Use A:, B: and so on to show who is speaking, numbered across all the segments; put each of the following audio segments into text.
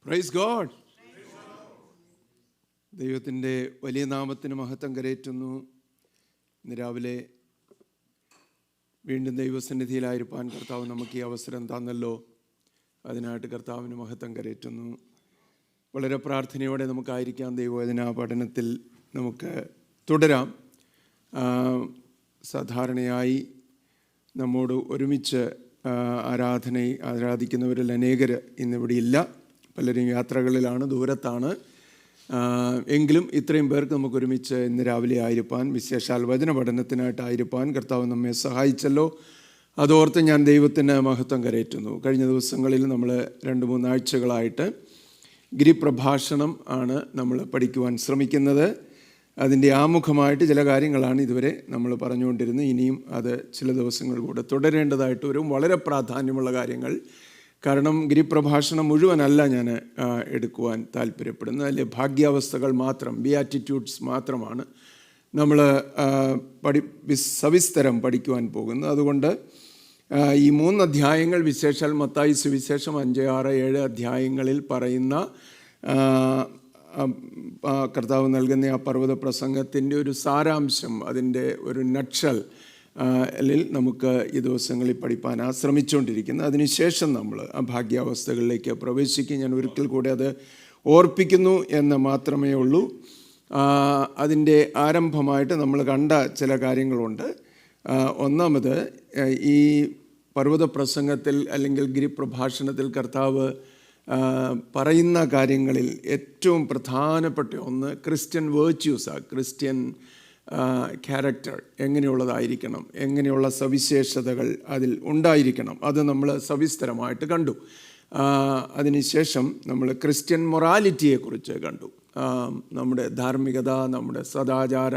A: Praise God. ദൈവത്തിൻ്റെ വലിയ നാമത്തിന് മഹത്വം കരേറ്റുന്നു. ഇന്ന് രാവിലെ വീണ്ടും ദൈവസന്നിധിയിലായിരിക്കാൻ കർത്താവ് നമുക്ക് ഈ അവസരം തന്നല്ലോ. അതിനായിട്ട് കർത്താവിന് മഹത്വം കരേറ്റുന്നു. വളരെ പ്രാർത്ഥനയോടെ നമുക്കായിരിക്കാം. ദൈവവചന പഠനത്തിൽ നമുക്ക് തുടരാം. സാധാരണയായി നമ്മോട് ഒരുമിച്ച് ആരാധിക്കുന്നവരിൽ അനേകർ ഇന്നിവിടെ ഇല്ല. പലരും യാത്രകളിലാണ്, ദൂരത്താണ്. എങ്കിലും ഇത്രയും പേർക്ക് നമുക്ക് ഒരുമിച്ച് ഇന്ന് രാവിലെ ആയിരിക്കാൻ, വിശേഷാൽ വചന പഠനത്തിനായിട്ടായിരിക്കാൻ കർത്താവ് നമ്മെ സഹായിച്ചല്ലോ. അതോർത്ത് ഞാൻ ദൈവത്തിന് മഹത്വം കരേറ്റുന്നു. കഴിഞ്ഞ ദിവസങ്ങളിൽ നമ്മൾ 2-3 ആഴ്ചകളായിട്ട് ഗിരിപ്രഭാഷണം ആണ് നമ്മൾ പഠിക്കുവാൻ ശ്രമിക്കുന്നത്. അതിൻ്റെ ആമുഖമായിട്ട് ചില കാര്യങ്ങളാണ് ഇതുവരെ നമ്മൾ പറഞ്ഞുകൊണ്ടിരുന്നത്. ഇനിയും അത് ചില ദിവസങ്ങൾ കൂടെ തുടരേണ്ടതായിട്ട് വരും. വളരെ പ്രാധാന്യമുള്ള കാര്യങ്ങൾ. കാരണം ഗിരിപ്രഭാഷണം മുഴുവനല്ല ഞാൻ എടുക്കുവാൻ താല്പര്യപ്പെടുന്നത്. അതിലെ ഭാഗ്യാവസ്ഥകൾ മാത്രം, ബിയാറ്റിറ്റ്യൂഡ്സ് മാത്രമാണ് നമ്മൾ സവിസ്തരം പഠിക്കുവാൻ പോകുന്നത്. അതുകൊണ്ട് ഈ 3 അധ്യായങ്ങൾ, വിശേഷാൽ മത്തായി സുവിശേഷം 5, 6, 7 അധ്യായങ്ങളിൽ പറയുന്ന കർത്താവ് നൽകുന്ന ആ പർവ്വത പ്രസംഗത്തിൻ്റെ ഒരു സാരാംശം, അതിൻ്റെ ഒരു നട്ഷൽ നമുക്ക് ഈ ദിവസങ്ങളിൽ പഠിപ്പാൻ ശ്രമിച്ചുകൊണ്ടിരിക്കുന്നത്. അതിനുശേഷം നമ്മൾ ആ ഭാഗ്യാവസ്ഥകളിലേക്ക് പ്രവേശിക്കും. ഞാൻ ഒരിക്കൽ കൂടെ അത് ഓർപ്പിക്കുന്നു എന്ന് മാത്രമേ ഉള്ളൂ. അതിൻ്റെ ആരംഭമായിട്ട് നമ്മൾ കണ്ട ചില കാര്യങ്ങളുണ്ട്. ഒന്നാമത്, ഈ പർവ്വത പ്രസംഗത്തിൽ അല്ലെങ്കിൽ ഗിരിപ്രഭാഷണത്തിൽ കർത്താവ് പറയുന്ന കാര്യങ്ങളിൽ ഏറ്റവും പ്രധാനപ്പെട്ട ഒന്ന് ക്രിസ്ത്യൻ വേർച്യൂസാണ്. ക്രിസ്ത്യൻ ക്യാരക്ടർ എങ്ങനെയുള്ളതായിരിക്കണം, എങ്ങനെയുള്ള സവിശേഷതകൾ അതിൽ ഉണ്ടായിരിക്കണം, അത് നമ്മൾ സവിസ്തരമായിട്ട് കണ്ടു. അതിനുശേഷം നമ്മൾ ക്രിസ്ത്യൻ മൊറാലിറ്റിയെക്കുറിച്ച് കണ്ടു. നമ്മുടെ ധാർമ്മികത, നമ്മുടെ സദാചാര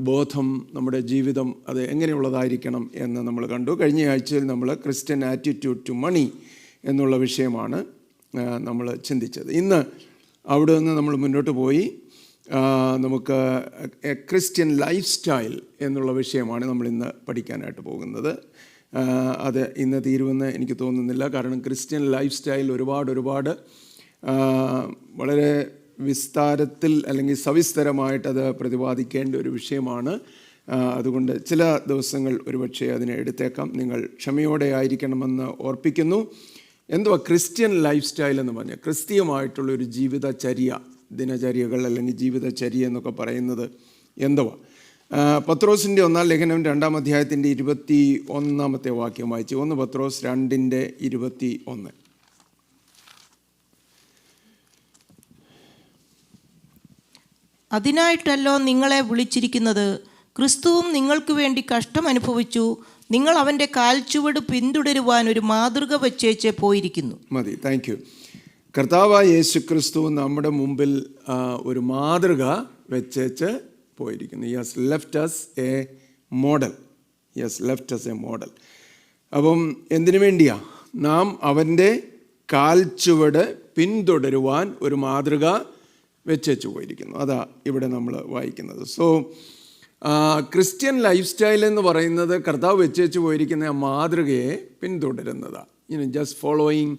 A: ബോധം, നമ്മുടെ ജീവിതം അത് എങ്ങനെയുള്ളതായിരിക്കണം എന്ന് നമ്മൾ കണ്ടു. കഴിഞ്ഞ ആഴ്ചയിൽ നമ്മൾ ക്രിസ്ത്യൻ ആറ്റിറ്റ്യൂഡ് ടു മണി എന്നുള്ള വിഷയമാണ് നമ്മൾ ചിന്തിച്ചത്. ഇന്ന് അവിടെ നിന്ന് നമ്മൾ മുന്നോട്ട് പോയി നമുക്ക് ക്രിസ്ത്യൻ ലൈഫ് സ്റ്റൈൽ എന്നുള്ള വിഷയമാണ് നമ്മൾ ഇന്ന് പഠിക്കാനായിട്ട് പോകുന്നത്. അത് ഇന്ന് തീരുമെന്ന് എനിക്ക് തോന്നുന്നില്ല. കാരണം ക്രിസ്ത്യൻ ലൈഫ് സ്റ്റൈൽ ഒരുപാട് വളരെ വിസ്താരത്തിൽ അല്ലെങ്കിൽ സവിസ്തരമായിട്ടത് പ്രതിപാദിക്കേണ്ട ഒരു വിഷയമാണ്. അതുകൊണ്ട് ചില ദിവസങ്ങൾ ഒരുപക്ഷെ അതിനെ എടുത്തേക്കാം. നിങ്ങൾ ക്ഷമയോടെ ആയിരിക്കണമെന്ന് ഓർപ്പിക്കുന്നു. എന്തുവാ ക്രിസ്ത്യൻ ലൈഫ് സ്റ്റൈൽ എന്ന് പറഞ്ഞാൽ? ക്രിസ്തീയമായിട്ടുള്ളൊരു ജീവിതചര്യ, ദിനചര്യകൾ അല്ലെങ്കിൽ ജീവിതചര്യ എന്നൊക്കെ പറയുന്നത് എന്തുവാ? പത്രോസിൻ്റെ 1-ാം ലേഖനം 2-ാം അധ്യായത്തിൻ്റെ 21-ാമത്തെ വാക്യം വായിച്ചു. 1 പത്രോസ് 2:21.
B: അതിനായിട്ടല്ലോ നിങ്ങളെ വിളിച്ചിരിക്കുന്നത്. ക്രിസ്തുവും നിങ്ങൾക്ക് വേണ്ടി കഷ്ടം അനുഭവിച്ചു. നിങ്ങൾ അവൻ്റെ കാൽച്ചുവട് പിന്തുടരുവാൻ ഒരു മാതൃക വെച്ചേച്ച് പോയിരിക്കുന്നു.
A: മതി, താങ്ക് യു. കർത്താവായ യേശു ക്രിസ്തു നമ്മുടെ മുമ്പിൽ ഒരു മാതൃക വെച്ചേച്ച് പോയിരിക്കുന്നു. Yes left as a model. അപ്പം എന്തിനു വേണ്ടിയാ? നാം അവൻ്റെ കാൽച്ചുവട് പിന്തുടരുവാൻ ഒരു മാതൃക വെച്ചേച്ച് പോയിരിക്കുന്നു. അതാ ഇവിടെ നമ്മൾ വായിക്കുന്നത്. സോ ക്രിസ്ത്യൻ ലൈഫ് സ്റ്റൈൽ എന്ന് പറയുന്നത് കർത്താവ് വെച്ചേച്ച് പോയിരിക്കുന്ന ആ മാതൃകയെ പിന്തുടരുന്നതാണ്. Just following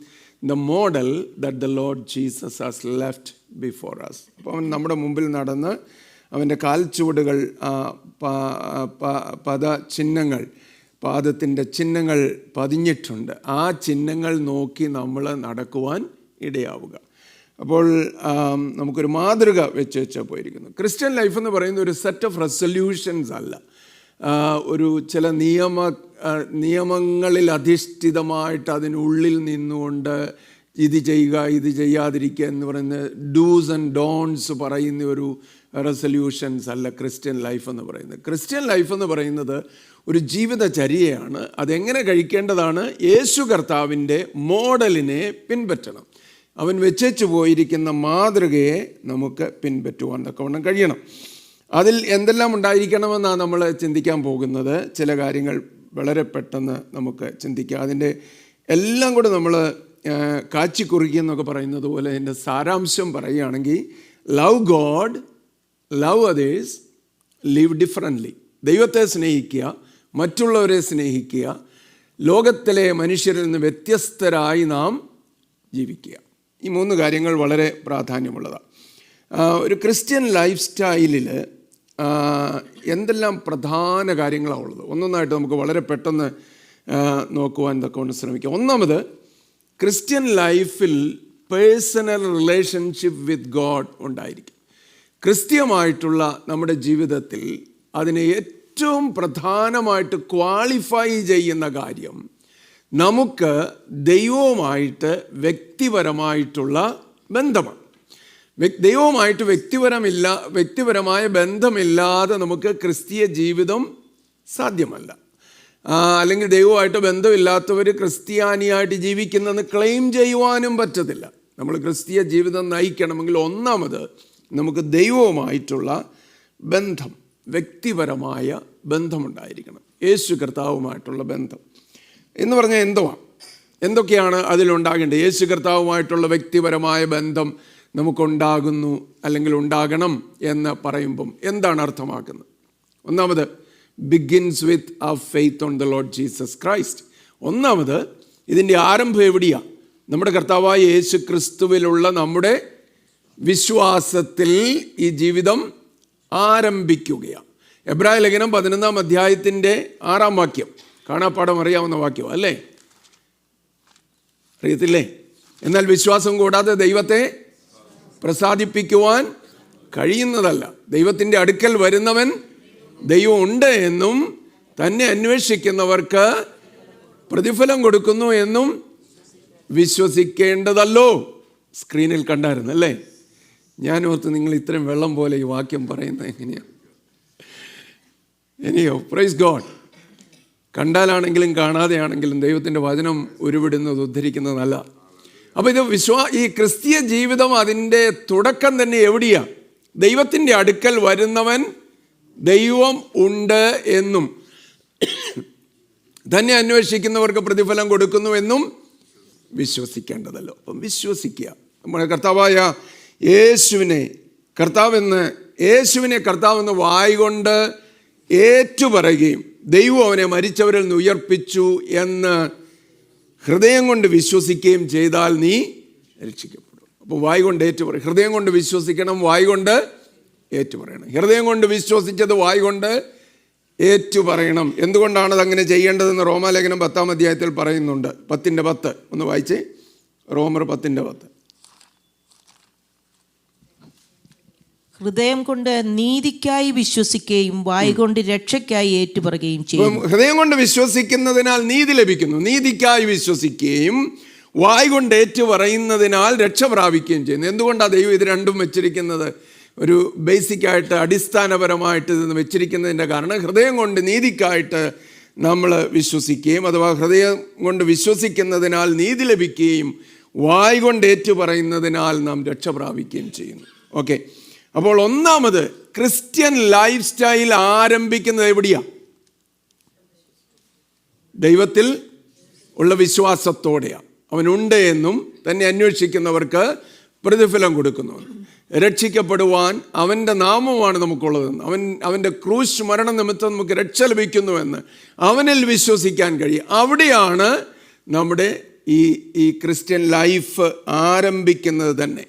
A: the model that the Lord Jesus has left before us. അപ്പോൾ അവൻ നമ്മുടെ മുമ്പിൽ നടന്ന് അവൻ്റെ കാൽച്ചുവടുകൾ, പദചിഹ്നങ്ങൾ, പാദത്തിൻ്റെ ചിഹ്നങ്ങൾ പതിഞ്ഞിട്ടുണ്ട്. ആ ചിഹ്നങ്ങൾ നോക്കി നമ്മൾ നടക്കുവാൻ ഇടയാവുക. അപ്പോൾ നമുക്കൊരു മാതൃക വെച്ച് പോയിരിക്കുന്നു. ക്രിസ്ത്യൻ ലൈഫ് എന്ന് പറയുന്ന ഒരു സെറ്റ് ഓഫ് റെസൊല്യൂഷൻസ് അല്ല, ഒരു ചില നിയമങ്ങളിൽ അധിഷ്ഠിതമായിട്ട് അതിനുള്ളിൽ നിന്നുകൊണ്ട് ഇത് ചെയ്യുക, ഇത് ചെയ്യാതിരിക്കുക എന്ന് പറയുന്ന ഡൂസ് ആൻഡ് ഡോൺസ് പറയുന്ന ഒരു റെസൊല്യൂഷൻസ് അല്ല ക്രിസ്ത്യൻ ലൈഫ് എന്ന് പറയുന്നത്. ക്രിസ്ത്യൻ ലൈഫ് എന്ന് പറയുന്നത് ഒരു ജീവിതചര്യയാണ്. അതെങ്ങനെ കഴിക്കേണ്ടതാണ്? യേശു കർത്താവിൻ്റെ മോഡലിനെ പിൻപറ്റണം. അവൻ വെച്ചേച്ചു പോയിരിക്കുന്ന മാതൃകയെ നമുക്ക് പിൻപറ്റുവാൻ തക്കവണ്ണം കഴിയണം. അതിൽ എന്തെല്ലാം ഉണ്ടായിരിക്കണമെന്നാണ് നമ്മൾ ചിന്തിക്കാൻ പോകുന്നത്. ചില കാര്യങ്ങൾ വളരെ പെട്ടെന്ന് നമുക്ക് ചിന്തിക്കാം. അതിൻ്റെ എല്ലാം കൂടെ നമ്മൾ കാച്ചിക്കുറുക്കി എന്നൊക്കെ പറയുന്നത് പോലെ അതിൻ്റെ സാരാംശം പറയുകയാണെങ്കിൽ, love God, love others, live differently. ദൈവത്തെ സ്നേഹിക്കുക, മറ്റുള്ളവരെ സ്നേഹിക്കുക, ലോകത്തിലെ മനുഷ്യരിൽ നിന്ന് വ്യത്യസ്തരായി നാം ജീവിക്കുക. ഈ 3 കാര്യങ്ങൾ വളരെ പ്രാധാന്യമുള്ളതാണ്. ഒരു ക്രിസ്ത്യൻ ലൈഫ് സ്റ്റൈലിൽ എന്തെല്ലാം പ്രധാന കാര്യങ്ങളാണ് ഉള്ളത്? ഒന്നൊന്നായിട്ട് നമുക്ക് വളരെ പെട്ടെന്ന് നോക്കുവാൻ കൊണ്ട് ശ്രമിക്കാം. ഒന്നാമത്, ക്രിസ്ത്യൻ ലൈഫിൽ പേഴ്സണൽ റിലേഷൻഷിപ്പ് വിത്ത് ഗോഡ് ഉണ്ടായിരിക്കും. ക്രിസ്ത്യമായിട്ടുള്ള നമ്മുടെ ജീവിതത്തിൽ അതിനെ ഏറ്റവും പ്രധാനമായിട്ട് ക്വാളിഫൈ ചെയ്യുന്ന കാര്യം നമുക്ക് ദൈവവുമായിട്ട് വ്യക്തിപരമായിട്ടുള്ള ബന്ധമാണ്. ദൈവവുമായിട്ട് വ്യക്തിപരമായ ബന്ധമില്ലാതെ നമുക്ക് ക്രിസ്തീയ ജീവിതം സാധ്യമല്ല. അല്ലെങ്കിൽ ദൈവമായിട്ട് ബന്ധമില്ലാത്തവർ ക്രിസ്ത്യാനിയായിട്ട് ജീവിക്കുന്നെന്ന് ക്ലെയിം ചെയ്യുവാനും പറ്റത്തില്ല. നമ്മൾ ക്രിസ്തീയ ജീവിതം നയിക്കണമെങ്കിൽ ഒന്നാമത് നമുക്ക് ദൈവവുമായിട്ടുള്ള ബന്ധം, വ്യക്തിപരമായ ബന്ധമുണ്ടായിരിക്കണം. യേശു കർത്താവുമായിട്ടുള്ള ബന്ധം എന്ന് പറഞ്ഞാൽ എന്തൊക്കെയാണ് അതിലുണ്ടാകേണ്ടത്? യേശു കർത്താവുമായിട്ടുള്ള വ്യക്തിപരമായ ബന്ധം നമുക്കുണ്ടാകുന്നു അല്ലെങ്കിൽ ഉണ്ടാകണം എന്ന് പറയുമ്പം എന്താണ് അർത്ഥമാക്കുന്നത്? ഒന്നാമത്, ബിഗിൻസ് വിത്ത് ആ faith on the Lord Jesus Christ. ഒന്നാമത് ഇതിൻ്റെ ആരംഭം എവിടെയാണ്? നമ്മുടെ കർത്താവായ യേശു ക്രിസ്തുവിലുള്ള നമ്മുടെ വിശ്വാസത്തിൽ ഈ ജീവിതം ആരംഭിക്കുകയാണ്. എബ്രായ ലേഖനം 11-ാം അധ്യായത്തിൻ്റെ 6-ാം വാക്യം കാണാപ്പാടം അറിയാവുന്ന വാക്യം അല്ലേ? അറിയത്തില്ലേ? എന്നാൽ വിശ്വാസം കൂടാതെ ദൈവത്തെ പ്രസാദിപ്പിക്കുവാൻ കഴിയുന്നതല്ല. ദൈവത്തിൻ്റെ അടുക്കൽ വരുന്നവൻ ദൈവം ഉണ്ട് എന്നും തന്നെ അന്വേഷിക്കുന്നവർക്ക് പ്രതിഫലം കൊടുക്കുന്നു എന്നും വിശ്വസിക്കേണ്ടതല്ലോ. സ്ക്രീനിൽ കണ്ടായിരുന്നു അല്ലേ? ഞാൻ ഓർത്ത് നിങ്ങൾ ഇത്രയും വെള്ളം പോലെ ഈ വാക്യം പറയുന്നത് എങ്ങനെയാണ്? എനിയോ, പ്രൈസ് ഗോഡ്. കണ്ടാലാണെങ്കിലും കാണാതെയാണെങ്കിലും ദൈവത്തിൻ്റെ വചനം ഉരുവിടുന്നത്, ഉദ്ധരിക്കുന്നതല്ല. അപ്പോൾ ഇത് ഈ ക്രിസ്തീയ ജീവിതം അതിൻ്റെ തുടക്കം തന്നെ എവിടെയാണ്? ദൈവത്തിൻ്റെ അടുക്കൽ വരുന്നവൻ ദൈവം ഉണ്ട് എന്നും തന്നെ അന്വേഷിക്കുന്നവർക്ക് പ്രതിഫലം കൊടുക്കുന്നുവെന്നും വിശ്വസിക്കേണ്ടതല്ലോ. അപ്പം വിശ്വസിക്കുക. നമ്മുടെ കർത്താവായ യേശുവിനെ കർത്താവെന്ന് വായ്കൊണ്ട് ഏറ്റുപറയുകയും ദൈവം അവനെ മരിച്ചവരിൽ നിന്ന് ഉയർപ്പിച്ചു എന്ന് ഹൃദയം കൊണ്ട് വിശ്വസിക്കുകയും ചെയ്താൽ നീ രക്ഷിക്കപ്പെടും. അപ്പോൾ വായ്കൊണ്ട് ഏറ്റുപറയും. ഹൃദയം കൊണ്ട് വിശ്വസിക്കണം, വായ്കൊണ്ട് ഏറ്റുപറയണം. ഹൃദയം കൊണ്ട് വിശ്വസിച്ചത് വായ്കൊണ്ട് ഏറ്റുപറയണം. എന്തുകൊണ്ടാണ് അതങ്ങനെ ചെയ്യേണ്ടതെന്ന് റോമാലേഖനം 10-ാം അധ്യായത്തിൽ പറയുന്നുണ്ട്. 10:10 ഒന്ന് വായിച്ചേ. റോമർ 10:10.
B: ഹൃദയം കൊണ്ട് നീതിക്കായി വിശ്വസിക്കുകയും വായ്കൊണ്ട് രക്ഷയ്ക്കായി ഏറ്റുപറയുകയും ചെയ്യും.
A: ഹൃദയം കൊണ്ട് വിശ്വസിക്കുന്നതിനാൽ നീതി ലഭിക്കുന്നു, നീതിക്കായി വിശ്വസിക്കുകയും വായ്കൊണ്ട് ഏറ്റുപറയുന്നതിനാൽ രക്ഷ പ്രാപിക്കുകയും ചെയ്യുന്നു. എന്തുകൊണ്ടാണ് ദൈവം ഇത് രണ്ടും വെച്ചിരിക്കുന്നത്? ഒരു ബേസിക്കായിട്ട് അടിസ്ഥാനപരമായിട്ട് ഇത് വെച്ചിരിക്കുന്നതിൻ്റെ കാരണം, ഹൃദയം കൊണ്ട് നീതിക്കായിട്ട് നമ്മൾ വിശ്വസിക്കുകയും, അഥവാ ഹൃദയം കൊണ്ട് വിശ്വസിക്കുന്നതിനാൽ നീതി ലഭിക്കുകയും വായ്കൊണ്ട് ഏറ്റുപറയുന്നതിനാൽ നാം രക്ഷ പ്രാപിക്കുകയും ചെയ്യുന്നു. ഓക്കെ, അപ്പോൾ ഒന്നാമത് ക്രിസ്ത്യൻ ലൈഫ് സ്റ്റൈൽ ആരംഭിക്കുന്നത് എവിടെയാണ്? ദൈവത്തിൽ ഉള്ള വിശ്വാസത്തോടെയാണ്. അവനുണ്ട് എന്നും തന്നെ അന്വേഷിക്കുന്നവർക്ക് പ്രതിഫലം കൊടുക്കുന്നു. രക്ഷിക്കപ്പെടുവാൻ അവൻ്റെ നാമമാണ് നമുക്കുള്ളതെന്ന്, അവൻ്റെ ക്രൂശ് മരണ നിമിത്തം നമുക്ക് രക്ഷ ലഭിക്കുന്നുവെന്ന് അവനിൽ വിശ്വസിക്കാൻ കഴിയും. അവിടെയാണ് നമ്മുടെ ഈ ക്രിസ്ത്യൻ ലൈഫ് ആരംഭിക്കുന്നത് തന്നെ.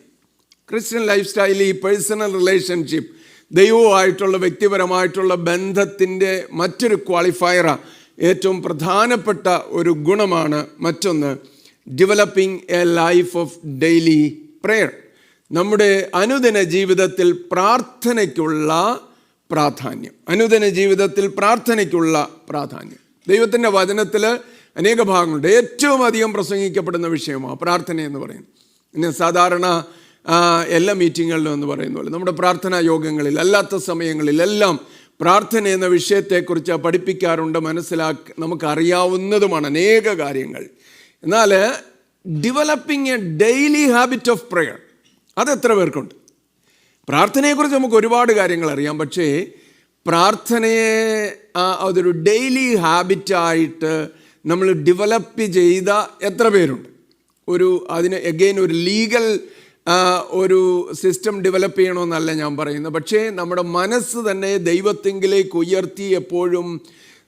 A: ക്രിസ്ത്യൻ ലൈഫ് സ്റ്റൈൽ, ഈ പേഴ്സണൽ റിലേഷൻഷിപ്പ്, ദൈവവുമായിട്ടുള്ള വ്യക്തിപരമായിട്ടുള്ള ബന്ധത്തിൻ്റെ മറ്റൊരു ക്വാളിഫയറാണ്. ഏറ്റവും പ്രധാനപ്പെട്ട ഒരു ഗുണമാണ് മറ്റൊന്ന്, developing A life of daily prayer. നമ്മുടെ അനുദിന ജീവിതത്തിൽ പ്രാർത്ഥനയ്ക്കുള്ള പ്രാധാന്യം. ദൈവത്തിൻ്റെ വചനത്തിൽ അനേക ഭാഗങ്ങളുണ്ട്. ഏറ്റവും അധികം പ്രസംഗിക്കപ്പെടുന്ന വിഷയമാണ് പ്രാർത്ഥന എന്ന് പറയുന്നത്. പിന്നെ സാധാരണ എല്ലാ മീറ്റിങ്ങുകളിലും എന്ന് പറയുന്ന പോലെ നമ്മുടെ പ്രാർത്ഥനാ യോഗങ്ങളിൽ അല്ലാത്ത സമയങ്ങളിലെല്ലാം പ്രാർത്ഥന എന്ന വിഷയത്തെക്കുറിച്ച് പഠിപ്പിക്കാറുണ്ട്, നമുക്കറിയാവുന്നതുമാണ് അനേക കാര്യങ്ങൾ. എന്നാൽ developing a daily habit of prayer, അതെത്ര പേർക്കുണ്ട്? പ്രാർത്ഥനയെക്കുറിച്ച് നമുക്ക് ഒരുപാട് കാര്യങ്ങൾ അറിയാം, പക്ഷേ പ്രാർത്ഥനയെ അതൊരു ഡെയിലി ഹാബിറ്റായിട്ട് നമ്മൾ ഡെവലപ്പ് ചെയ്ത എത്ര പേരുണ്ട്? അതിന് എഗെയിൻ ഒരു ലീഗൽ ഒരു സിസ്റ്റം ഡെവലപ്പ് ചെയ്യണമെന്നല്ല ഞാൻ പറയുന്നത്, പക്ഷേ നമ്മുടെ മനസ്സ് തന്നെ ദൈവത്തെങ്കിലേക്ക് ഉയർത്തി എപ്പോഴും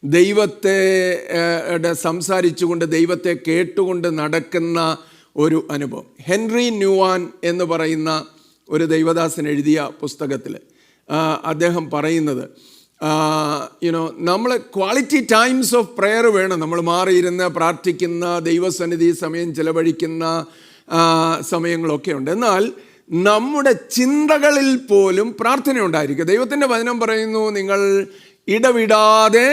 A: ദൈവത്തെ സംസാരിച്ചുകൊണ്ട്, ദൈവത്തെ കേട്ടുകൊണ്ട് നടക്കുന്ന ഒരു അനുഭവം. ഹെൻറി ന്യൂവാൻ എന്ന് പറയുന്ന ഒരു ദൈവദാസൻ എഴുതിയ പുസ്തകത്തിൽ അദ്ദേഹം പറയുന്നത്, നമ്മൾ ക്വാളിറ്റി ടൈംസ് ഓഫ് പ്രെയർ വേണം. നമ്മൾ മാറിയിരുന്ന് പ്രാർത്ഥിക്കുന്ന, ദൈവസന്നിധി സമയം ചിലവഴിക്കുന്ന സമയങ്ങളൊക്കെ ഉണ്ട്. എന്നാൽ നമ്മുടെ ചിന്തകളിൽ പോലും പ്രാർത്ഥന ഉണ്ടായിരിക്കും. ദൈവത്തിൻ്റെ വചനം പറയുന്നു, നിങ്ങൾ ഇടവിടാതെ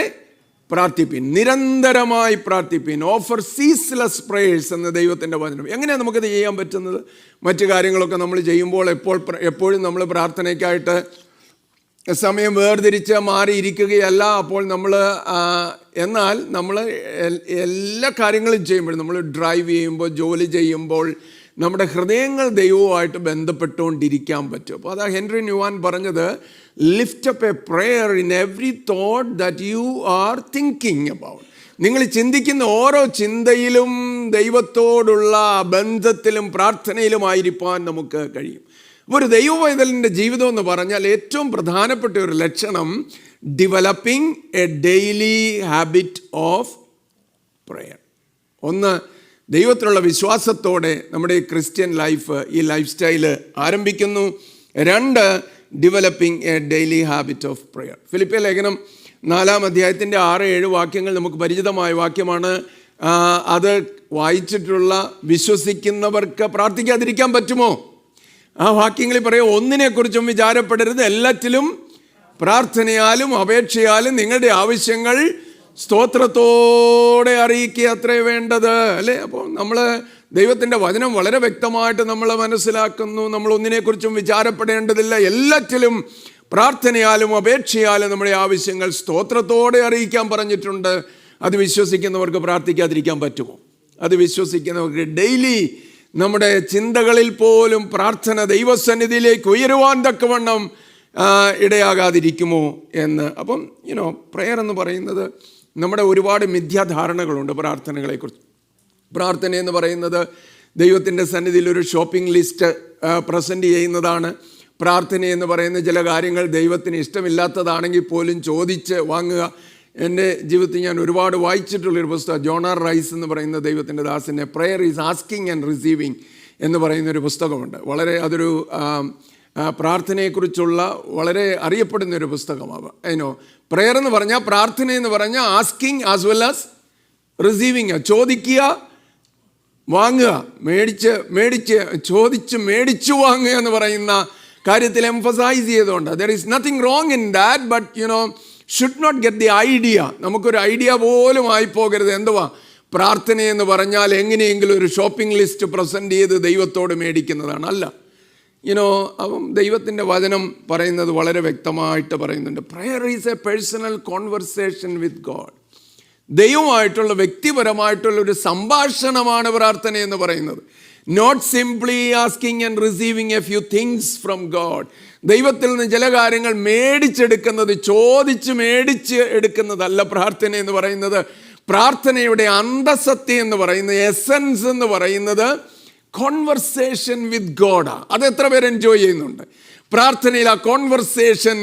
A: പ്രാർത്ഥിപ്പിൻ, നിരന്തരമായി പ്രാർത്ഥിപ്പിൻ, ഓഫർ സീസ്ലെസ് പ്രേയേഴ്സ് എന്ന് ദൈവത്തിൻ്റെ വചനം. എങ്ങനെയാണ് നമുക്കത് ചെയ്യാൻ പറ്റുന്നത്? മറ്റു കാര്യങ്ങളൊക്കെ നമ്മൾ ചെയ്യുമ്പോൾ എപ്പോഴും നമ്മൾ പ്രാർത്ഥനയ്ക്കായിട്ട് സമയം വേർതിരിച്ച് മാറിയിരിക്കുകയല്ല. അപ്പോൾ എന്നാൽ നമ്മൾ എല്ലാ കാര്യങ്ങളും ചെയ്യുമ്പോഴും, നമ്മൾ ഡ്രൈവ് ചെയ്യുമ്പോൾ, ജോലി ചെയ്യുമ്പോൾ നമ്മുടെ ഹൃദയങ്ങൾ ദൈവവുമായിട്ട് ബന്ധപ്പെട്ടുകൊണ്ടിരിക്കാൻ പറ്റും. അപ്പോൾ അതാ ഹെൻറി ന്യൂവാൻ പറഞ്ഞത്, lift up A prayer in every thought that you are thinking about. നിങ്ങൾ ചിന്തിക്കുന്ന ഓരോ ചിന്തയിലും ദൈവത്തോടുള്ള ബന്ധത്തിലും പ്രാർത്ഥനയിലുമായിരിക്കാൻ നമുക്ക് കഴിയും. അപ്പോൾ ഒരു ദൈവവൈതലിൻ്റെ ജീവിതം എന്ന് പറഞ്ഞാൽ ഏറ്റവും പ്രധാനപ്പെട്ട ഒരു ലക്ഷണം developing a daily habit of prayer. ഒന്ന്, ദൈവത്തിലുള്ള വിശ്വാസത്തോടെ നമ്മുടെ ഈ ക്രിസ്ത്യൻ ലൈഫ്, ഈ ലൈഫ് സ്റ്റൈല് ആരംഭിക്കുന്നു. രണ്ട്, developing a daily habit of prayer. ഫിലിപ്പിയ ലേഖനം 4-ാം അധ്യായത്തിൻ്റെ 6-7 വാക്യങ്ങൾ നമുക്ക് പരിചിതമായ വാക്യമാണ്. അത് വായിച്ചിട്ടുള്ള വിശ്വസിക്കുന്നവർക്ക് പ്രാർത്ഥിക്കാതിരിക്കാൻ പറ്റുമോ? ആ വാക്യങ്ങളിൽ പറയും, ഒന്നിനെക്കുറിച്ചും വിചാരപ്പെടരുത്, എല്ലാറ്റിലും പ്രാർത്ഥനയാലും അപേക്ഷയാലും നിങ്ങളുടെ ആവശ്യങ്ങൾ സ്തോത്രത്തോടെ അറിയിക്കുക അത്രേ വേണ്ടത്, അല്ലേ? അപ്പോൾ നമ്മൾ ദൈവത്തിൻ്റെ വചനം വളരെ വ്യക്തമായിട്ട് നമ്മൾ മനസ്സിലാക്കുന്നു. നമ്മൾ ഒന്നിനെക്കുറിച്ചും വിചാരപ്പെടേണ്ടതില്ല, എല്ലാറ്റിലും പ്രാർത്ഥനയാലും അപേക്ഷയാലും നമ്മുടെ ആവശ്യങ്ങൾ സ്തോത്രത്തോടെ അറിയിക്കാൻ പറഞ്ഞിട്ടുണ്ട്. അത് വിശ്വസിക്കുന്നവർക്ക് പ്രാർത്ഥിക്കാതിരിക്കാൻ പറ്റുമോ? അത് വിശ്വസിക്കുന്നവർക്ക് ഡെയിലി നമ്മുടെ ചിന്തകളിൽ പോലും പ്രാർത്ഥന ദൈവസന്നിധിയിലേക്ക് ഉയരുവാൻ തക്കവണ്ണം ഇടയാകാതിരിക്കുമോ എന്ന്. അപ്പം പ്രെയർ എന്ന് പറയുന്നത്, നമ്മുടെ ഒരുപാട് മിഥ്യാധാരണകളുണ്ട് പ്രാർത്ഥനകളെക്കുറിച്ച്. പ്രാർത്ഥന എന്ന് പറയുന്നത് ദൈവത്തിൻ്റെ സന്നിധിയിൽ ഒരു ഷോപ്പിംഗ് ലിസ്റ്റ് പ്രസൻറ്റ് ചെയ്യുന്നതാണ്. പ്രാർത്ഥന എന്ന് പറയുന്ന ചില കാര്യങ്ങൾ ദൈവത്തിന് ഇഷ്ടമില്ലാത്തതാണെങ്കിൽ പോലും ചോദിച്ച് വാങ്ങുക. എൻ്റെ ജീവിതത്തിൽ ഞാൻ ഒരുപാട് വായിച്ചിട്ടുള്ളൊരു പുസ്തകം, ജോൺ ആർ റൈസ് എന്ന് പറയുന്ന ദൈവത്തിൻ്റെ ദാസൻ്റെ prayer is asking and receiving എന്ന് പറയുന്നൊരു പുസ്തകമുണ്ട്. വളരെ അതൊരു പ്രാർത്ഥനയെക്കുറിച്ചുള്ള വളരെ അറിയപ്പെടുന്നൊരു പുസ്തകമാണ്. പ്രെയർ എന്ന് പറഞ്ഞാൽ, പ്രാർത്ഥന എന്ന് പറഞ്ഞാൽ asking as well as receiving, ചോദിക്കുക, വാങ്ങുക, ചോദിച്ച് മേടിച്ചു വാങ്ങുക എന്ന് പറയുന്ന കാര്യത്തിൽ എംഫസൈസ് ചെയ്തുകൊണ്ട്, there is nothing wrong in that, but should not get the idea. നമുക്കൊരു ഐഡിയ പോലും ആയിപ്പോകരുത്. എന്തുവാ പ്രാർത്ഥന എന്ന് പറഞ്ഞാൽ? എങ്ങനെയെങ്കിലും ഒരു ഷോപ്പിംഗ് ലിസ്റ്റ് പ്രസൻറ്റ് ചെയ്ത് ദൈവത്തോട് മേടിക്കുന്നതാണ്. അല്ല. അപ്പം ദൈവത്തിൻ്റെ വചനം പറയുന്നത് വളരെ വ്യക്തമായിട്ട് പറയുന്നുണ്ട്. Prayer is a personal conversation with God. ദൈവമായിട്ടുള്ള വ്യക്തിപരമായിട്ടുള്ള ഒരു സംഭാഷണമാണ് പ്രാർത്ഥന എന്ന് പറയുന്നത്. Not simply asking and receiving a few things from God. ദൈവത്തിൽ നിന്ന് ചില കാര്യങ്ങൾ മേടിച്ചെടുക്കുന്നത്, മേടിച്ച് എടുക്കുന്നതല്ല പ്രാർത്ഥന എന്ന് പറയുന്നത്. പ്രാർത്ഥനയുടെ അന്തസത്ത എന്ന് പറയുന്നത്, എസൻസ് എന്ന് പറയുന്നത് കോൺവെർസേഷൻ വിത്ത് ഗോഡാ. അത് എത്ര പേര് എൻജോയ് ചെയ്യുന്നുണ്ട്? പ്രാർത്ഥനയിൽ ആ കോൺവെർസേഷൻ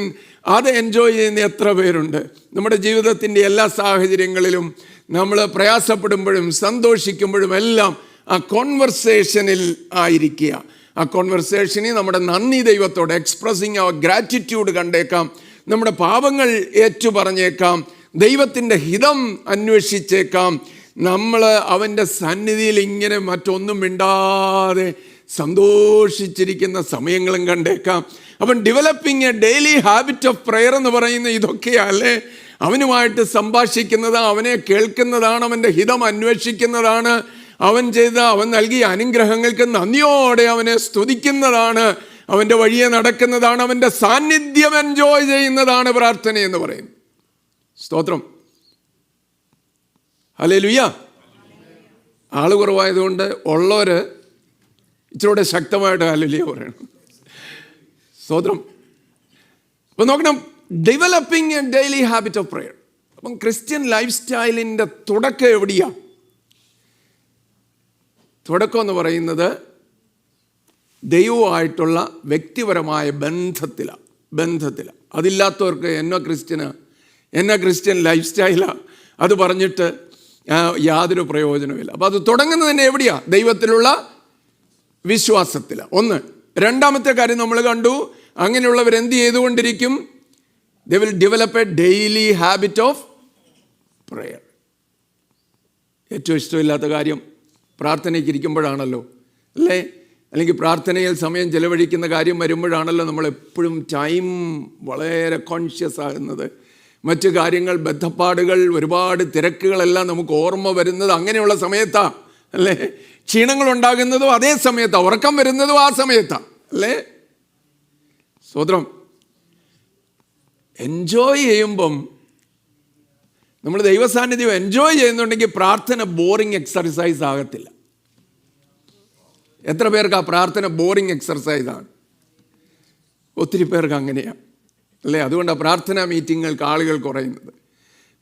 A: അത് എൻജോയ് ചെയ്യുന്ന എത്ര പേരുണ്ട്? നമ്മുടെ ജീവിതത്തിൻ്റെ എല്ലാ സാഹചര്യങ്ങളിലും നമ്മൾ പ്രയാസപ്പെടുമ്പോഴും സന്തോഷിക്കുമ്പോഴും എല്ലാം ആ കോൺവെർസേഷനിൽ ആയിരിക്കുക. ആ കോൺവെർസേഷനിൽ നമ്മുടെ നന്ദി ദൈവത്തോട് എക്സ്പ്രസിങ് അവർ ഗ്രാറ്റിറ്റ്യൂഡ് കണ്ടേക്കാം, നമ്മുടെ പാപങ്ങൾ ഏറ്റുപറഞ്ഞേക്കാം, ദൈവത്തിൻ്റെ ഹിതം അന്വേഷിച്ചേക്കാം. നമ്മൾ അവൻ്റെ സന്നിധിയിൽ ഇങ്ങനെ മറ്റൊന്നും മിണ്ടാതെ സന്തോഷിച്ചിരിക്കുന്ന സമയങ്ങളും കണ്ടേക്കാം. അപ്പം developing a daily habit of prayer എന്ന് പറയുന്ന ഇതൊക്കെയല്ലേ? അവനുമായിട്ട് സംഭാഷിക്കുന്നതാണ്, അവനെ കേൾക്കുന്നതാണ്, അവൻ്റെ ഹിതം അന്വേഷിക്കുന്നതാണ്, അവൻ നൽകിയ അനുഗ്രഹങ്ങൾക്ക് നന്ദിയോടെ അവനെ സ്തുതിക്കുന്നതാണ്, അവൻ്റെ വഴിയെ നടക്കുന്നതാണ്, അവൻ്റെ സാന്നിധ്യം എൻജോയ് ചെയ്യുന്നതാണ് പ്രാർത്ഥന എന്ന് പറയുന്നത്. സ്തോത്രം. ഹല്ലേലൂയ. ആൾ കുറവായതുകൊണ്ട് ഉള്ളവർ ഇച്ചിരൂടെ ശക്തമായിട്ട് ഹല്ലേലൂയ പറയണം. സ്തോത്രം. അപ്പം നോക്കണം, developing a daily habit of prayer. അപ്പം ക്രിസ്ത്യൻ ലൈഫ് സ്റ്റൈലിൻ്റെ തുടക്കം എവിടെയാണ്? തുടക്കം എന്ന് പറയുന്നത് ദൈവവുമായിട്ടുള്ള വ്യക്തിപരമായ ബന്ധത്തിലാണ്. അതില്ലാത്തവർക്ക് എന്നാ ക്രിസ്ത്യൻ ലൈഫ് സ്റ്റൈലാണ് അത് പറഞ്ഞിട്ട് യാതൊരു പ്രയോജനമില്ല. അപ്പോൾ അത് തുടങ്ങുന്നത് തന്നെ എവിടെയാണ്? ദൈവത്തിലുള്ള വിശ്വാസത്തിലാണ്. ഒന്ന്. രണ്ടാമത്തെ കാര്യം നമ്മൾ കണ്ടു, അങ്ങനെയുള്ളവർ എന്ത് ചെയ്തുകൊണ്ടിരിക്കും? They will develop a daily habit of prayer. ഏറ്റവും ഇഷ്ടമില്ലാത്ത കാര്യം പ്രാർത്ഥനയ്ക്ക് ഇരിക്കുമ്പോഴാണല്ലോ, അല്ലേ? അല്ലെങ്കിൽ പ്രാർത്ഥനയിൽ സമയം ചെലവഴിക്കുന്ന കാര്യം വരുമ്പോഴാണല്ലോ നമ്മളെപ്പോഴും ടൈം വളരെ കോൺഷ്യസ് ആകുന്നത്. മറ്റു കാര്യങ്ങൾ, ബദ്ധപ്പാടുകൾ, ഒരുപാട് തിരക്കുകളെല്ലാം നമുക്ക് ഓർമ്മ വരുന്നത് അങ്ങനെയുള്ള സമയത്താണ്, അല്ലേ? ക്ഷീണങ്ങളുണ്ടാകുന്നതും അതേ സമയത്താണ്, ഉറക്കം വരുന്നതും ആ സമയത്താണ്, അല്ലേ? സ്തോത്രം. എൻജോയ് ചെയ്യുമ്പം, നമ്മൾ ദൈവസാന്നിധ്യം എൻജോയ് ചെയ്യുന്നുണ്ടെങ്കിൽ പ്രാർത്ഥന ബോറിംഗ് എക്സർസൈസ് ആകത്തില്ല. എത്ര പേർക്ക് ആ പ്രാർത്ഥന ബോറിംഗ് എക്സർസൈസാണ്? ഒത്തിരി പേർക്ക് അങ്ങനെയാണ്, അല്ലേ? അതുകൊണ്ടാണ് പ്രാർത്ഥനാ മീറ്റിങ്ങുകൾക്ക് ആളുകൾ കുറയുന്നത്.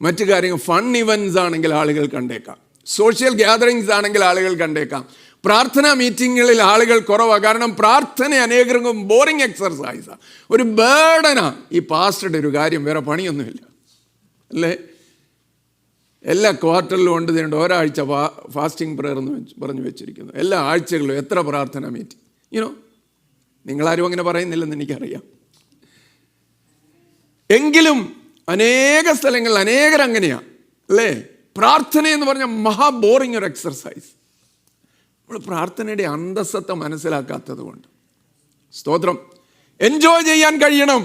A: മറ്റു കാര്യങ്ങൾ, ഫൺ ഇവൻറ്റ്സ് ആണെങ്കിൽ ആളുകൾ കണ്ടേക്കാം, സോഷ്യൽ ഗ്യാതറിങ്സ് ആണെങ്കിൽ ആളുകൾ കണ്ടേക്കാം. പ്രാർത്ഥനാ മീറ്റിങ്ങുകളിൽ ആളുകൾ കുറവാണ്. കാരണം പ്രാർത്ഥന അനേകർക്കും ബോറിംഗ് എക്സർസൈസാണ്, ഒരു ബേർഡനാണ്. ഈ പാസ്റ്ററുടെ ഒരു കാര്യം, വേറെ പണിയൊന്നുമില്ല, അല്ലേ? എല്ലാ ക്വാർട്ടറിലും ഉണ്ട് തീരുണ്ട് ഒരാഴ്ച ഫാസ്റ്റിംഗ് പ്രെയർ എന്ന് പറഞ്ഞു വെച്ചിരിക്കുന്നു. എല്ലാ ആഴ്ചകളിലും എത്ര പ്രാർത്ഥന മീറ്റിംഗ്. നിങ്ങളാരും അങ്ങനെ പറയുന്നില്ലെന്ന് എനിക്കറിയാം. എങ്കിലും അനേക സ്ഥലങ്ങളിൽ അനേകരങ്ങനെയാണ്, അല്ലേ? പ്രാർത്ഥന എന്ന് പറഞ്ഞാൽ മഹാ ബോറിംഗ് ഒരു എക്സർസൈസ്. നമ്മൾ പ്രാർത്ഥനയുടെ അന്തസ്സത്തെ മനസ്സിലാക്കാത്തത് കൊണ്ട്. സ്തോത്രം. എൻജോയ് ചെയ്യാൻ കഴിയണം.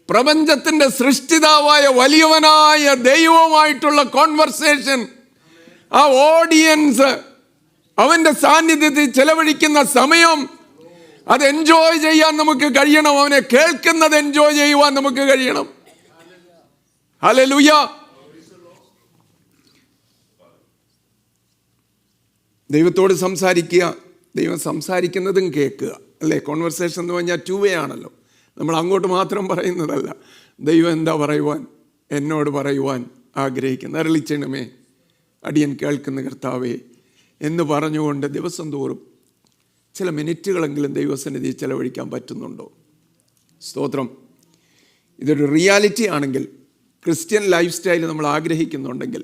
A: പ്രപഞ്ചത്തിൻ്റെ സൃഷ്ടിതാവായ വലിയവനായ ദൈവവുമായിട്ടുള്ള കോൺവെർസേഷൻ, ആ ഓഡിയൻസ്, അവൻ്റെ സാന്നിധ്യത്തിൽ ചെലവഴിക്കുന്ന സമയം, അത് എൻജോയ് ചെയ്യാൻ നമുക്ക് കഴിയണം. അവനെ കേൾക്കുന്നത് എൻജോയ് ചെയ്യുവാൻ നമുക്ക് കഴിയണം. ഹല്ലേലൂയ. ദൈവത്തോട് സംസാരിക്കുക, ദൈവം സംസാരിക്കുന്നതും കേൾക്കുക, അല്ലേ? കോൺവെർസേഷൻ എന്ന് പറഞ്ഞാൽ 2 way ആണല്ലോ. നമ്മൾ അങ്ങോട്ട് മാത്രം പറയുന്നതല്ല. ദൈവം എന്താ പറയുവാൻ, എന്നോട് പറയുവാൻ ആഗ്രഹിക്കുന്നത്? അരുളിച്ചണമേ, അടിയൻ കേൾക്കുന്ന കർത്താവേ എന്ന് പറഞ്ഞുകൊണ്ട് ദിവസം തോറും ചില മിനിറ്റുകളെങ്കിലും ദൈവസന്നിധി ചെലവഴിക്കാൻ പറ്റുന്നുണ്ടോ? സ്തോത്രം. ഇതൊരു റിയാലിറ്റി ആണെങ്കിൽ, ക്രിസ്ത്യൻ ലൈഫ് സ്റ്റൈൽ നമ്മൾ ആഗ്രഹിക്കുന്നുണ്ടെങ്കിൽ,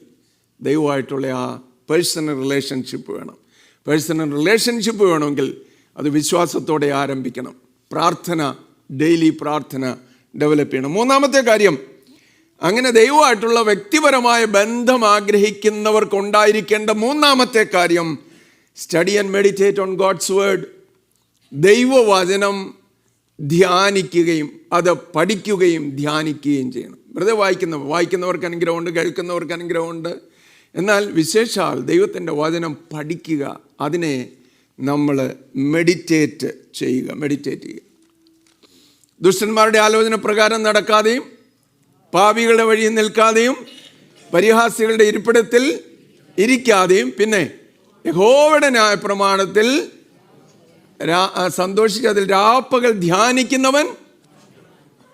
A: ദൈവമായിട്ടുള്ള ആ പേഴ്സണൽ റിലേഷൻഷിപ്പ് വേണം. പേഴ്സണൽ റിലേഷൻഷിപ്പ് വേണമെങ്കിൽ അത് വിശ്വാസത്തോടെ ആരംഭിക്കണം. പ്രാർത്ഥന, ഡെയിലി പ്രാർത്ഥന ഡെവലപ്പ് ചെയ്യണം. മൂന്നാമത്തെ കാര്യം, അങ്ങനെ ദൈവമായിട്ടുള്ള വ്യക്തിപരമായ ബന്ധം ആഗ്രഹിക്കുന്നവർക്കുണ്ടായിരിക്കേണ്ട മൂന്നാമത്തെ കാര്യം, study and meditate on God's word. ദൈവവചനം ധ്യാനിക്കുകയും അത് പഠിക്കുകയും ധ്യാനിക്കുകയും ചെയ്യണം. വെറുതെ വായിക്കുന്നവർക്ക് അനുഗ്രഹമുണ്ട്, കേൾക്കുന്നവർക്ക് അനുഗ്രഹമുണ്ട്. എന്നാൽ വിശേഷാൽ ദൈവത്തിൻ്റെ വചനം പഠിക്കുക, അതിനെ നമ്മൾ മെഡിറ്റേറ്റ് ചെയ്യുക. ദുഷ്ടന്മാരുടെ ആലോചന പ്രകാരം നടക്കാതെയും പാപികളുടെ വഴിയിൽ നിൽക്കാതെയും പരിഹാസികളുടെ ഇരിപ്പിടത്തിൽ ഇരിക്കാതെയും പിന്നെ യഹോവയുടെ ന്യായപ്രമാണത്തിൽ സന്തോഷിച്ച് അതിൽ രാപ്പകൽ ധ്യാനിക്കുന്നവൻ.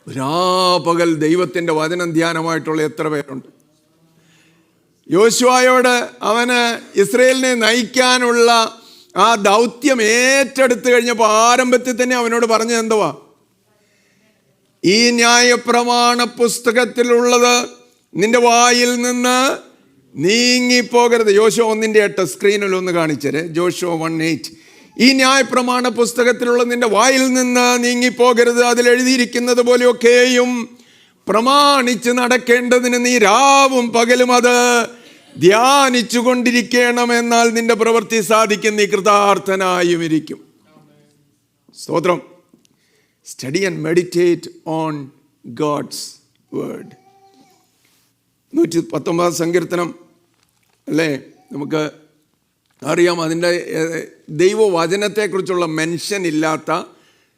A: രാപ്പകൽ ദൈവത്തിൻ്റെ വചനം ധ്യാനമായിട്ടുള്ള എത്ര പേരുണ്ട്? യോശുവയോട് അവന് ഇസ്രയേലിനെ നയിക്കാനുള്ള ആ ദൗത്യം ഏറ്റെടുത്ത് കഴിഞ്ഞപ്പോൾ ആരംഭത്തിൽ തന്നെ അവനോട് പറഞ്ഞത് എന്തുവാ? ഈ ന്യായപ്രമാണ പുസ്തകത്തിലുള്ളത് നിന്റെ വായിൽ നിന്ന് നീങ്ങിപ്പോകരുത്. യോശുവ 1:8 സ്ക്രീനിൽ ഒന്ന് കാണിച്ചേരെ. ജോഷുവ 1:8. ഈ ന്യായപ്രമാണ പുസ്തകത്തിലുള്ള നിന്റെ വായിൽ നിന്ന് നീങ്ങിപ്പോകരുത്. അതിലെഴുതിയിരിക്കുന്നത് പോലെയൊക്കെയും പ്രമാണിച്ച് നടക്കേണ്ടതിന് നീ രാവും പകലും അത് ധ്യാനിച്ചു കൊണ്ടിരിക്കണം. എന്നാൽ നിന്റെ പ്രവൃത്തി സാധിക്കും, നീ കൃതാർത്ഥനായും ഇരിക്കും. സ്തോത്രം. Study and meditate on God's word. 119 സങ്കീർത്തനം അല്ലേ, നമുക്ക് അറിയാം. അതിൻ്റെ ദൈവവചനത്തെക്കുറിച്ചുള്ള മെൻഷൻ ഇല്ലാത്ത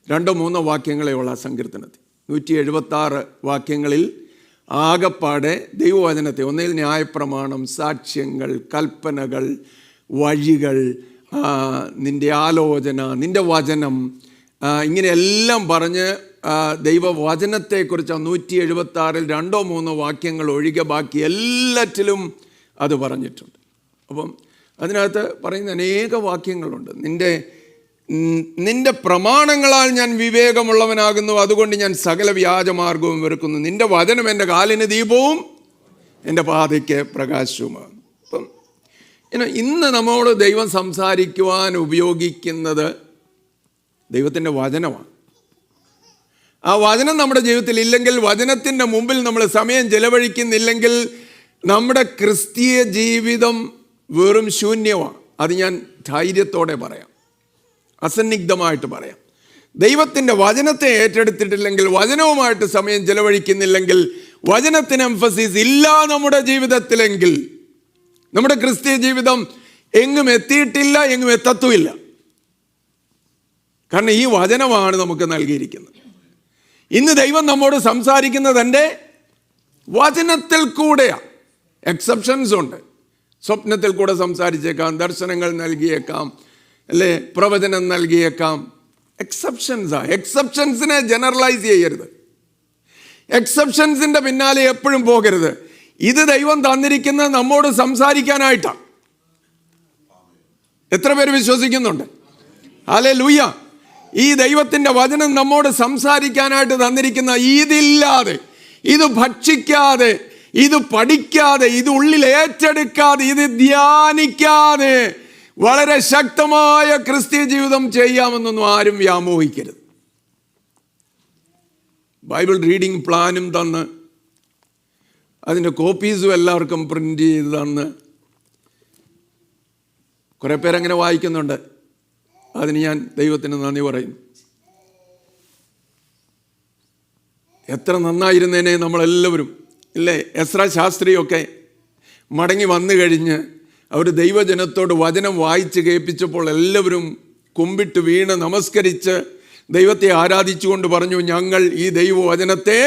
A: 2-3 വാക്യങ്ങളേ ഉള്ള സങ്കീർത്തനത്തിൽ. 176 വാക്യങ്ങളിൽ ആകപ്പാടെ ദൈവവചനത്തെ, ഒന്നിൽ ന്യായപ്രമാണം, സാക്ഷ്യങ്ങൾ, കൽപ്പനകൾ, വഴികൾ, നിൻ്റെ ആലോചന, നിൻ്റെ വചനം, ഇങ്ങനെയെല്ലാം പറഞ്ഞ് ദൈവവചനത്തെക്കുറിച്ച് 176-ൽ 2-3 വാക്യങ്ങൾ ഒഴികെ ബാക്കി എല്ലാറ്റിലും അത് പറഞ്ഞിട്ടുണ്ട്. അപ്പം അതിനകത്ത് പറയുന്ന അനേക വാക്യങ്ങളുണ്ട്. നിന്റെ പ്രമാണങ്ങളാൽ ഞാൻ വിവേകമുള്ളവനാകുന്നു, അതുകൊണ്ട് ഞാൻ സകല വ്യാജമാർഗവും വെറുക്കുന്നു. നിന്റെ വചനം എൻ്റെ കാലിന് ദീപവും എൻ്റെ പാതയ്ക്ക് പ്രകാശവുമാണ്. അപ്പം ഇന്ന് നമ്മോട് ദൈവം സംസാരിക്കുവാൻ ഉപയോഗിക്കുന്നത് ദൈവത്തിൻ്റെ വചനമാണ്. ആ വചനം നമ്മുടെ ജീവിതത്തിൽ ഇല്ലെങ്കിൽ, വചനത്തിൻ്റെ മുമ്പിൽ നമ്മൾ സമയം ചെലവഴിക്കുന്നില്ലെങ്കിൽ നമ്മുടെ ക്രിസ്തീയ ജീവിതം വെറും ശൂന്യമാണ്. അത് ഞാൻ ധൈര്യത്തോടെ പറയാം, അസന്നിഗ്ധമായിട്ട് പറയാം. ദൈവത്തിൻ്റെ വചനത്തെ ഏറ്റെടുത്തിട്ടില്ലെങ്കിൽ, വചനവുമായിട്ട് സമയം ചെലവഴിക്കുന്നില്ലെങ്കിൽ, വചനത്തിന് എംഫസിസ് ഇല്ല നമ്മുടെ ജീവിതത്തിലെങ്കിൽ നമ്മുടെ ക്രിസ്തീയ ജീവിതം എങ്ങും എത്തിയിട്ടില്ല, എങ്ങും എത്തത്തുമില്ല. കാരണം ഈ വചനമാണ് നമുക്ക് നൽകിയിരിക്കുന്നത്. ഇന്ന് ദൈവം നമ്മോട് സംസാരിക്കുന്നത് എൻ്റെ വചനത്തിൽ കൂടെയാണ്. എക്സെപ്ഷൻസ് ഉണ്ട്. സ്വപ്നത്തിൽ കൂടെ സംസാരിച്ചേക്കാം, ദർശനങ്ങൾ നൽകിയേക്കാം, അല്ലേ, പ്രവചനം നൽകിയേക്കാം. എക്സെപ്ഷൻസിനെ ജനറലൈസ് ചെയ്യരുത്. എക്സെപ്ഷൻസിൻ്റെ പിന്നാലെ എപ്പോഴും പോകരുത്. ഇത് ദൈവം തന്നിരിക്കുന്നത് നമ്മോട് സംസാരിക്കാനായിട്ടാണ്. എത്ര പേര് വിശ്വസിക്കുന്നുണ്ട്? ഹല്ലേലൂയ. ഈ ദൈവത്തിൻ്റെ വചനം നമ്മോട് സംസാരിക്കാനായിട്ട് തന്നിരിക്കുന്ന, ഇതില്ലാതെ, ഇത് ഭക്ഷിക്കാതെ, ഇത് പഠിക്കാതെ, ഇത് ഉള്ളിൽ ഏറ്റെടുക്കാതെ, ഇത് ധ്യാനിക്കാതെ വളരെ ശക്തമായ ക്രിസ്തീയ ജീവിതം ചെയ്യാമെന്നൊന്നും ആരും വ്യാമോഹിക്കരുത്. ബൈബിൾ റീഡിംഗ് പ്ലാനും തന്ന് അതിൻ്റെ കോപ്പീസും എല്ലാവർക്കും പ്രിൻ്റ് ചെയ്ത് തന്ന് കുറേ പേരങ്ങനെ വായിക്കുന്നുണ്ട്. അതിന് ഞാൻ ദൈവത്തിന് നന്ദി പറയുന്നു. എത്ര നന്നായിരുന്നേനെ നമ്മളെല്ലാവരും, ഇല്ലേ? എസ്രാ ശാസ്ത്രിയൊക്കെ മടങ്ങി വന്നു കഴിഞ്ഞ് അവർ ദൈവജനത്തോട് വചനം വായിച്ച് കേൾപ്പിച്ചപ്പോൾ എല്ലാവരും കുമ്പിട്ട് വീണ് നമസ്കരിച്ച് ദൈവത്തെ ആരാധിച്ചുകൊണ്ട് പറഞ്ഞു, ഞങ്ങൾ ഈ ദൈവവചനത്തെ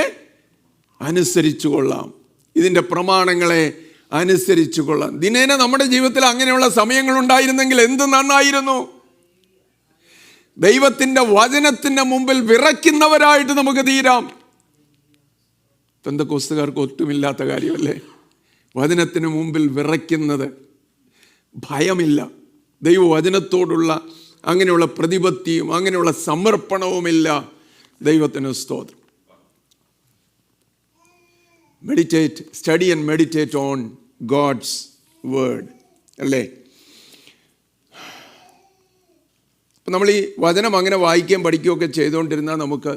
A: അനുസരിച്ചു കൊള്ളാം, ഇതിൻ്റെ പ്രമാണങ്ങളെ അനുസരിച്ചു കൊള്ളാം. ദിനേന നമ്മുടെ ജീവിതത്തിൽ അങ്ങനെയുള്ള സമയങ്ങളുണ്ടായിരുന്നെങ്കിൽ എന്ത് നന്നായിരുന്നു. ദൈവത്തിൻ്റെ വചനത്തിൻ്റെ മുമ്പിൽ വിറയ്ക്കുന്നവരായിട്ട് നമുക്ക് തീരാം. പെന്തക്കോസ്തുകാർക്ക് ഒട്ടുമില്ലാത്ത കാര്യമല്ലേ വചനത്തിന് മുമ്പിൽ വിറയ്ക്കുന്നത്? ഭയമില്ല, ദൈവവചനത്തോടുള്ള അങ്ങനെയുള്ള പ്രതിപത്തിയും അങ്ങനെയുള്ള സമർപ്പണവുമില്ല. ദൈവത്തിന് സ്തോത്രം. Meditate, study and meditate on God's word, അല്ലേ? അപ്പം നമ്മൾ ഈ വചനം അങ്ങനെ വായിക്കുകയും പഠിക്കുകയൊക്കെ ചെയ്തുകൊണ്ടിരുന്നാൽ നമുക്ക്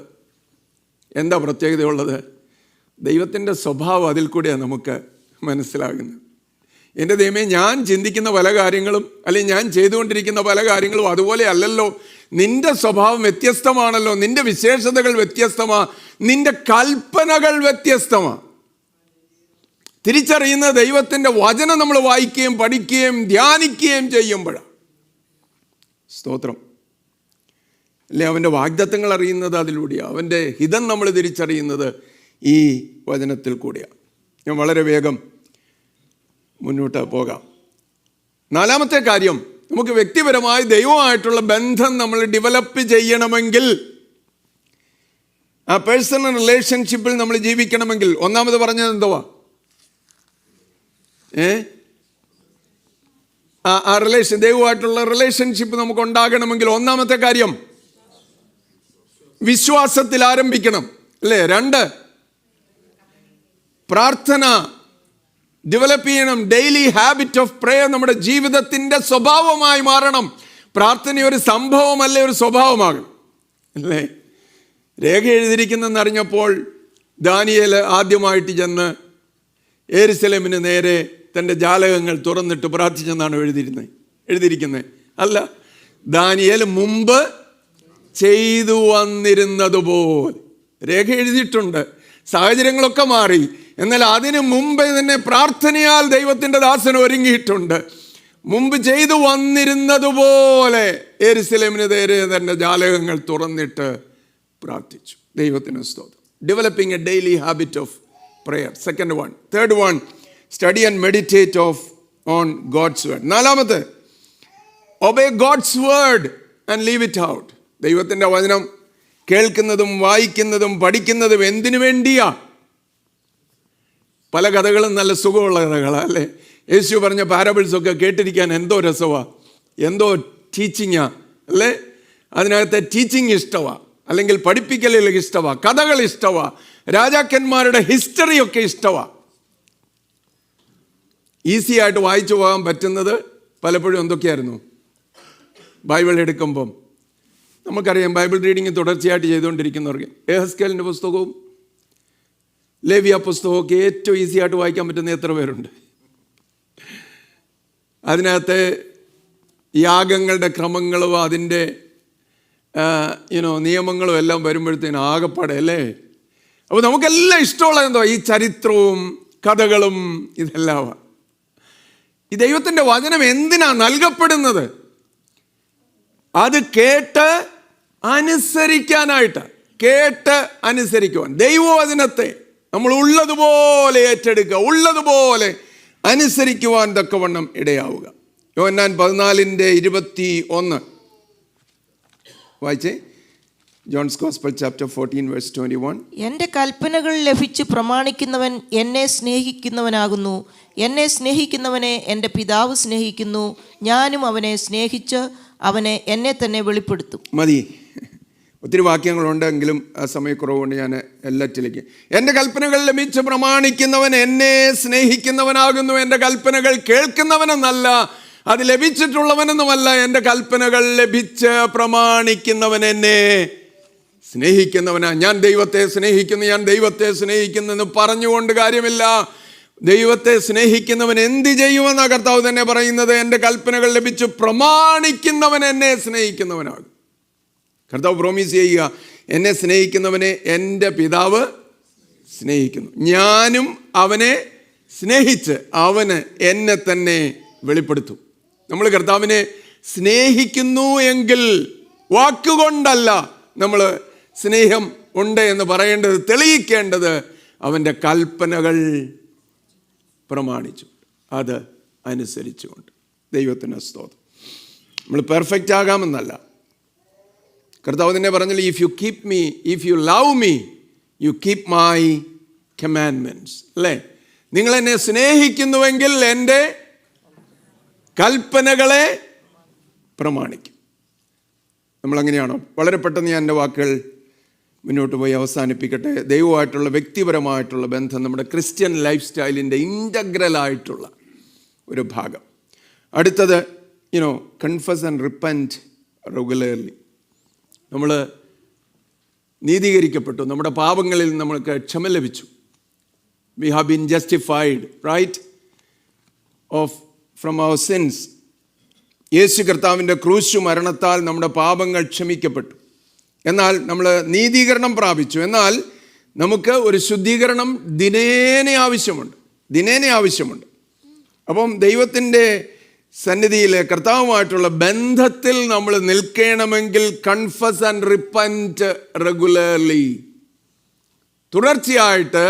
A: എന്താ പ്രത്യേകതയുള്ളത്? ദൈവത്തിൻ്റെ സ്വഭാവം അതിൽ കൂടെയാണ് നമുക്ക് മനസ്സിലാകുന്നത്. എൻ്റെ ദൈവമേ, ഞാൻ ചിന്തിക്കുന്ന പല കാര്യങ്ങളും, അല്ലെങ്കിൽ ഞാൻ ചെയ്തുകൊണ്ടിരിക്കുന്ന പല കാര്യങ്ങളും അതുപോലെ അല്ലല്ലോ. നിൻ്റെ സ്വഭാവം വ്യത്യസ്തമാണല്ലോ, നിൻ്റെ വിശേഷതകൾ വ്യത്യസ്തമാണ്, നിൻ്റെ കൽപ്പനകൾ വ്യത്യസ്തമാണ്. തിരിച്ചറിയുന്ന ദൈവത്തിൻ്റെ വചനം നമ്മൾ വായിക്കുകയും പഠിക്കുകയും ധ്യാനിക്കുകയും ചെയ്യുമ്പോഴാണ്. സ്തോത്രം, അല്ലേ? അവൻ്റെ വാഗ്ദത്തങ്ങൾ അറിയുന്നത് അതിലൂടെയാണ്. അവൻ്റെ ഹിതം നമ്മൾ തിരിച്ചറിയുന്നത് ഈ വചനത്തിൽ കൂടെയാണ്. ഞാൻ വളരെ വേഗം മുന്നോട്ട് പോകാം. നാലാമത്തെ കാര്യം, നമുക്ക് വ്യക്തിപരമായി ദൈവമായിട്ടുള്ള ബന്ധം നമ്മൾ ഡെവലപ്പ് ചെയ്യണമെങ്കിൽ, ആ പേഴ്സണൽ റിലേഷൻഷിപ്പിൽ നമ്മൾ ജീവിക്കണമെങ്കിൽ, ഒന്നാമത് പറഞ്ഞത് എന്തുവാ? ആ റിലേഷൻ, ദൈവമായിട്ടുള്ള റിലേഷൻഷിപ്പ് നമുക്ക് ഉണ്ടാകണമെങ്കിൽ ഒന്നാമത്തെ കാര്യം വിശ്വാസത്തിൽ ആരംഭിക്കണം, അല്ലേ? 2, പ്രാർത്ഥന ഡെവലപ്പ് ചെയ്യണം. ഡെയിലി ഹാബിറ്റ് ഓഫ് പ്രേയർ നമ്മുടെ ജീവിതത്തിൻ്റെ സ്വഭാവമായി മാറണം. പ്രാർത്ഥന ഒരു സംഭവമല്ല, ഒരു സ്വഭാവമാകണം, അല്ലേ? രേഖ എഴുതിയിരിക്കുന്നെന്നറിഞ്ഞപ്പോൾ ദാനിയേൽ ആദ്യമായിട്ട് ചെന്ന് യെരൂശലേമിന് നേരെ തൻ്റെ ജാലകങ്ങൾ തുറന്നിട്ട് പ്രാർത്ഥിച്ചെന്നാണ് എഴുതിയിരിക്കുന്നത്. അല്ല, ദാനിയേൽ മുമ്പ് ചെയ്തു വന്നിരുന്നതുപോലെ രേഖ എഴുതിയിട്ടുണ്ട്. സാഹചര്യങ്ങളൊക്കെ മാറി, എന്നാൽ അതിനു മുമ്പേ തന്നെ പ്രാർത്ഥനയാൽ ദൈവത്തിൻ്റെ ദാസൻ ഒരുങ്ങിയിട്ടുണ്ട്. മുമ്പ് ചെയ്തു വന്നിരുന്നതുപോലെ യെരൂശലേമിന് നേരെ തൻ്റെ ജാലകങ്ങൾ തുറന്നിട്ട് പ്രാർത്ഥിച്ചു. ദൈവത്തിന് സ്തോത്രം. Developing a daily habit of prayer, second one. Third one, study and meditate on God's word. നാലാമത്തെ, obey God's word and live it out. ദൈവത്തിൻ്റെ വചനം കേൾക്കുന്നതും വായിക്കുന്നതും പഠിക്കുന്നതും എന്തിനു വേണ്ടിയാ? പല കഥകളും നല്ല സുഖമുള്ള കഥകളാണ്, അല്ലേ? യേശു പറഞ്ഞ പാരബിൾസൊക്കെ കേട്ടിരിക്കാൻ എന്തോ രസമാണ്, എന്തോ ടീച്ചിങ്ങാ, അല്ലേ? അതിനകത്തെ ടീച്ചിങ് ഇഷ്ടമാണ്, അല്ലെങ്കിൽ പഠിപ്പിക്കലുകൾ ഇഷ്ടമാണ്, കഥകൾ ഇഷ്ടമാണ്, രാജാക്കന്മാരുടെ ഹിസ്റ്ററിയൊക്കെ ഇഷ്ടമാണ്. ഈസി ആയിട്ട് വായിച്ചു പോകാൻ പറ്റുന്നത് പലപ്പോഴും എന്തൊക്കെയായിരുന്നു? ബൈബിൾ എടുക്കുമ്പം നമുക്കറിയാം, ബൈബിൾ റീഡിങ് തുടർച്ചയായിട്ട് ചെയ്തുകൊണ്ടിരിക്കുന്നവർക്ക് എഹെസ്കേലിൻ്റെ പുസ്തകവും ലേവ്യ പുസ്തകവും ഒക്കെ ഏറ്റവും ഈസി ആയിട്ട് വായിക്കാൻ പറ്റുന്ന എത്ര പേരുണ്ട്? അതിനകത്തെ യാഗങ്ങളുടെ ക്രമങ്ങളും അതിൻ്റെ നിയമങ്ങളും എല്ലാം വരുമ്പോഴത്തേനും ആകപ്പാടെ അല്ലേ. അപ്പോൾ നമുക്കെല്ലാം ഇഷ്ടമുള്ളത് എന്തോ? ഈ ചരിത്രവും കഥകളും ഇതെല്ലാം. ഈ ദൈവത്തിൻ്റെ വചനം എന്തിനാ നൽകപ്പെടുന്നത്? അത് കേട്ട് അനുസരിക്കാനായിട്ട്, കേട്ട് അനുസരിക്കുവാൻ. ദൈവവചനത്തെ നമ്മൾ ഉള്ളതുപോലെ ഏറ്റെടുക്കുക, ഉള്ളതുപോലെ അനുസരിക്കുവാൻ തക്കവണ്ണം ഇടയാവുക. യോഹന്നാൻ 14:21 വായിച്ചേ. John's gospel chapter 14:21.
B: എൻ്റെ കൽപ്പനകൾ ലഭിച്ച് പ്രമാണിക്കുന്നവൻ എന്നെ സ്നേഹിക്കുന്നവനാകുന്നു. എന്നെ സ്നേഹിക്കുന്നവനെ എൻ്റെ പിതാവ് സ്നേഹിക്കുന്നു. ഞാനും അവനെ സ്നേഹിച്ച് അവനെ എന്നെ തന്നെ വെളിപ്പെടുത്തും.
A: മതി, ഒത്തിരി വാക്യങ്ങളുണ്ടെങ്കിലും ആ സമയക്കുറവുകൊണ്ട് ഞാൻ എല്ലാറ്റിലേക്ക്. എൻ്റെ കൽപ്പനകൾ ലഭിച്ച് പ്രമാണിക്കുന്നവൻ എന്നെ സ്നേഹിക്കുന്നവനാകുന്നു. എൻ്റെ കൽപ്പനകൾ കേൾക്കുന്നവനെന്നല്ല, അത് ലഭിച്ചിട്ടുള്ളവനെന്നുമല്ല. എൻ്റെ കൽപ്പനകൾ ലഭിച്ച് പ്രമാണിക്കുന്നവൻ എന്നെ സ്നേഹിക്കുന്നവനാ. ഞാൻ ദൈവത്തെ സ്നേഹിക്കുന്നു, ഞാൻ ദൈവത്തെ സ്നേഹിക്കുന്നു എന്ന് പറഞ്ഞുകൊണ്ട് കാര്യമില്ല. ദൈവത്തെ സ്നേഹിക്കുന്നവൻ എന്ത് ചെയ്യുമെന്ന കർത്താവ് തന്നെ പറയുന്നത്. എൻ്റെ കൽപ്പനകൾ ലഭിച്ച് പ്രമാണിക്കുന്നവൻ എന്നെ സ്നേഹിക്കുന്നവനാകും. കർത്താവ് പ്രോമിസ് ചെയ്യുക, എന്നെ സ്നേഹിക്കുന്നവനെ എൻ്റെ പിതാവ് സ്നേഹിക്കുന്നു, ഞാനും അവനെ സ്നേഹിച്ച് അവന് എന്നെ തന്നെ വെളിപ്പെടുത്തും. നമ്മൾ കർത്താവിനെ സ്നേഹിക്കുന്നു എങ്കിൽ വാക്കുകൊണ്ടല്ല നമ്മൾ സ്നേഹം ഉണ്ട് എന്ന് പറയേണ്ടത്, തെളിയിക്കേണ്ടത് അവൻ്റെ കൽപ്പനകൾ പ്രമാണിച്ചു, അത് അനുസരിച്ചുകൊണ്ട്. ദൈവത്തിന് സ്തോത്രം. നമ്മൾ പെർഫെക്റ്റ് ആകാമെന്നല്ല. കർത്താവ് തന്നെ പറഞ്ഞില്ല, if you keep me, if you love me, you keep my commandments. അല്ലേ? നിങ്ങളെന്നെ സ്നേഹിക്കുന്നുവെങ്കിൽ എൻ്റെ കൽപ്പനകളെ പ്രമാണിക്കും. നമ്മളങ്ങനെയാണോ? വളരെ പെട്ടെന്ന് ഞാൻ എൻ്റെ വാക്കുകൾ മുന്നോട്ട് പോയി അവസാനിപ്പിക്കട്ടെ. ദൈവമായിട്ടുള്ള വ്യക്തിപരമായിട്ടുള്ള ബന്ധം നമ്മുടെ ക്രിസ്ത്യൻ ലൈഫ് സ്റ്റൈലിൻ്റെ ഇൻ്റഗ്രലായിട്ടുള്ള ഒരു ഭാഗം. അടുത്തത് കൺഫസ് ആൻഡ് റിപ്പൻറ്റ് റെഗുലർലി. നമ്മൾ നീതീകരിക്കപ്പെട്ടു, നമ്മുടെ പാപങ്ങളിൽ നമ്മൾക്ക് ക്ഷമ ലഭിച്ചു. We have been justified right from our sins. യേശു കർത്താവിൻ്റെ ക്രൂശു മരണത്താൽ നമ്മുടെ പാപങ്ങൾ ക്ഷമിക്കപ്പെട്ടു. എന്നാൽ നമ്മൾ നീതീകരണം പ്രാപിച്ചു. എന്നാൽ നമുക്ക് ഒരു ശുദ്ധീകരണം ദിനേന ആവശ്യമുണ്ട്. അപ്പം ദൈവത്തിൻ്റെ സന്നിധിയിൽ കർത്താവുമായിട്ടുള്ള ബന്ധത്തിൽ നമ്മൾ നിൽക്കണമെങ്കിൽ കൺഫസ് ആൻഡ് റിപ്പൻറ്റ് റെഗുലർലി, തുടർച്ചയായിട്ട്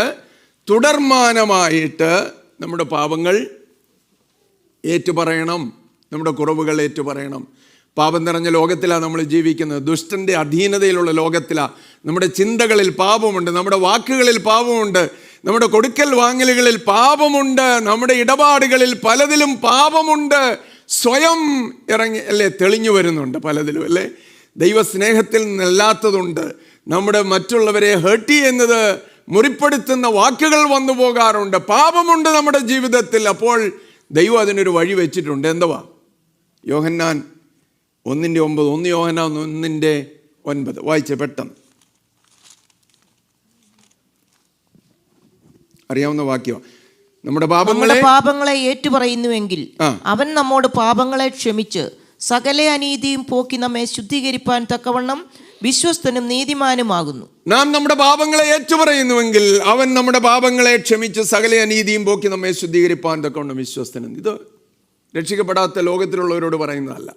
A: തുടർമാനമായിട്ട് നമ്മുടെ പാപങ്ങൾ ഏറ്റുപറയണം, നമ്മുടെ കുറവുകൾ ഏറ്റുപറയണം. പാപം നിറഞ്ഞ ലോകത്തിലാണ് നമ്മൾ ജീവിക്കുന്നത്. ദുഷ്ടൻ്റെ അധീനതയിലുള്ള ലോകത്തിലാണ്. നമ്മുടെ ചിന്തകളിൽ പാപമുണ്ട്, നമ്മുടെ വാക്കുകളിൽ പാപമുണ്ട്, നമ്മുടെ കൊടുക്കൽ വാങ്ങലുകളിൽ പാപമുണ്ട്, നമ്മുടെ ഇടപാടുകളിൽ പലതിലും പാപമുണ്ട്. സ്വയം ഇറങ്ങി അല്ലേ തെളിഞ്ഞു വരുന്നുണ്ട് പലതിലും അല്ലേ. ദൈവസ്നേഹത്തിൽ നിന്നല്ലാത്തതുണ്ട്. നമ്മുടെ മറ്റുള്ളവരെ ഹേർട്ട് ചെയ്യുന്നത്, മുറിപ്പെടുത്തുന്ന വാക്കുകൾ വന്നു പോകാറുണ്ട്. പാപമുണ്ട് നമ്മുടെ ജീവിതത്തിൽ. അപ്പോൾ ദൈവം അതിനൊരു വഴി വെച്ചിട്ടുണ്ട്. എന്തുവാ? യോഹന്നാൻ 1:9, 1 യോഹന്നാൻ 1:9 വായിച്ചേ പെട്ടെന്ന്. അറിയാവുന്ന വാക്യം. നമ്മുടെ
B: പാപങ്ങളെ ഏറ്റുപറയുന്നുവെങ്കിൽ അവൻ നമ്മോട് പാപങ്ങളെ ക്ഷമിച്ച് സകല അനീതിയും പോക്കി നമ്മെ ശുദ്ധീകരിപ്പാൻ തക്കവണ്ണം വിശ്വസ്തനും നീതിമാനുമാകുന്നു.
A: നാം നമ്മുടെ പാപങ്ങളെ ഏറ്റുപറയുന്നുവെങ്കിൽ അവൻ നമ്മുടെ പാപങ്ങളെ ക്ഷമിച്ച് സകല അനീതിയും പോക്കി നമ്മെ ശുദ്ധീകരിപ്പാൻ തക്കവണ്ണം വിശ്വസ്തനും. ഇത് രക്ഷിക്കപ്പെടാത്ത ലോകത്തിലുള്ളവരോട് പറയുന്നതല്ല,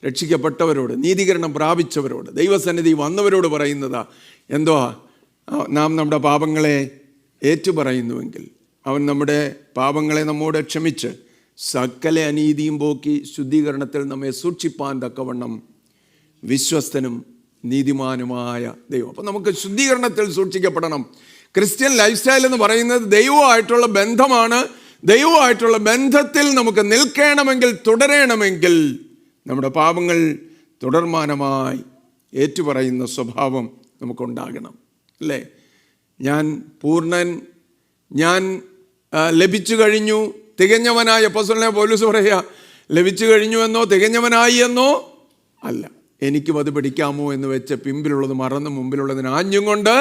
A: രക്ഷിക്കപ്പെട്ടവരോട്, നീതീകരണം പ്രാപിച്ചവരോട്, ദൈവസന്നിധി വന്നവരോട് പറയുന്നതാ. എന്തുവാ? നാം നമ്മുടെ പാപങ്ങളെ ഏറ്റുപറയുന്നുവെങ്കിൽ അവൻ നമ്മുടെ പാപങ്ങളെ നമ്മോട് ക്ഷമിച്ച് സകല അനീതിയും പോക്കി ശുദ്ധീകരണത്തിൽ നമ്മെ സൂക്ഷിപ്പാൻ തക്കവണ്ണം വിശ്വസ്തനും നീതിമാനുമായ ദൈവം. അപ്പം നമുക്ക് ശുദ്ധീകരണത്തിൽ സൂക്ഷിക്കപ്പെടണം. ക്രിസ്ത്യൻ ലൈഫ് സ്റ്റൈൽ എന്ന് പറയുന്നത് ദൈവമായിട്ടുള്ള ബന്ധമാണ്. ദൈവമായിട്ടുള്ള ബന്ധത്തിൽ നമുക്ക് നിൽക്കണമെങ്കിൽ, തുടരണമെങ്കിൽ നമ്മുടെ പാപങ്ങൾ തുടർമാനമായി ഏറ്റുപറയുന്ന സ്വഭാവം നമുക്കുണ്ടാകണം അല്ലേ. ഞാൻ പൂർണ്ണൻ, ഞാൻ ലഭിച്ചു കഴിഞ്ഞു, തികഞ്ഞവനായ അപ്പോസ്തലനായ പൗലോസ് പറയുക, ലഭിച്ചു കഴിഞ്ഞുവെന്നോ തികഞ്ഞവനായി എന്നോ അല്ല. എനിക്കും അത് പഠിക്കാമോ എന്ന് വെച്ച് പിമ്പിലുള്ളത് മറന്ന് മുമ്പിലുള്ളതിന് ആഞ്ഞും കൊണ്ട്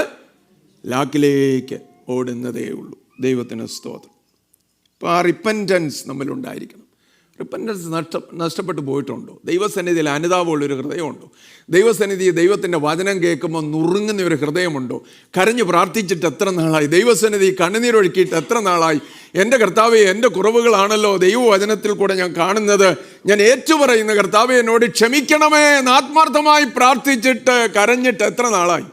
A: ലാക്കിലേക്ക് ഓടുന്നതേ ഉള്ളൂ. ദൈവത്തിന് സ്തോത്രം. അപ്പോൾ ആ റിപ്പൻറ്റൻസ് നമ്മളുണ്ടായിരിക്കണം. റിപ്പൻറ്റൻസ് നഷ്ടപ്പെട്ടു പോയിട്ടുണ്ടോ? ദൈവസന്നിധിയിൽ അനുതാപമുള്ളൊരു ഹൃദയമുണ്ടോ? ദൈവസന്നിധി ദൈവത്തിൻ്റെ വചനം കേൾക്കുമ്പോൾ നുറുങ്ങുന്ന ഒരു ഹൃദയമുണ്ടോ? കരഞ്ഞു പ്രാർത്ഥിച്ചിട്ട് എത്ര നാളായി? ദൈവസന്നിധി കണ്ണുനീരൊഴുക്കിയിട്ട് എത്ര നാളായി? എൻ്റെ കർത്താവേ, എൻ്റെ കുറവുകളാണല്ലോ ദൈവവചനത്തിൽ കൂടെ ഞാൻ കാണുന്നത്. ഞാൻ ഏറ്റുപറയുന്ന കർത്താവേ, എന്നോട് ക്ഷമിക്കണമേ എന്ന് ആത്മാർത്ഥമായി പ്രാർത്ഥിച്ചിട്ട് കരഞ്ഞിട്ട് എത്ര നാളായി?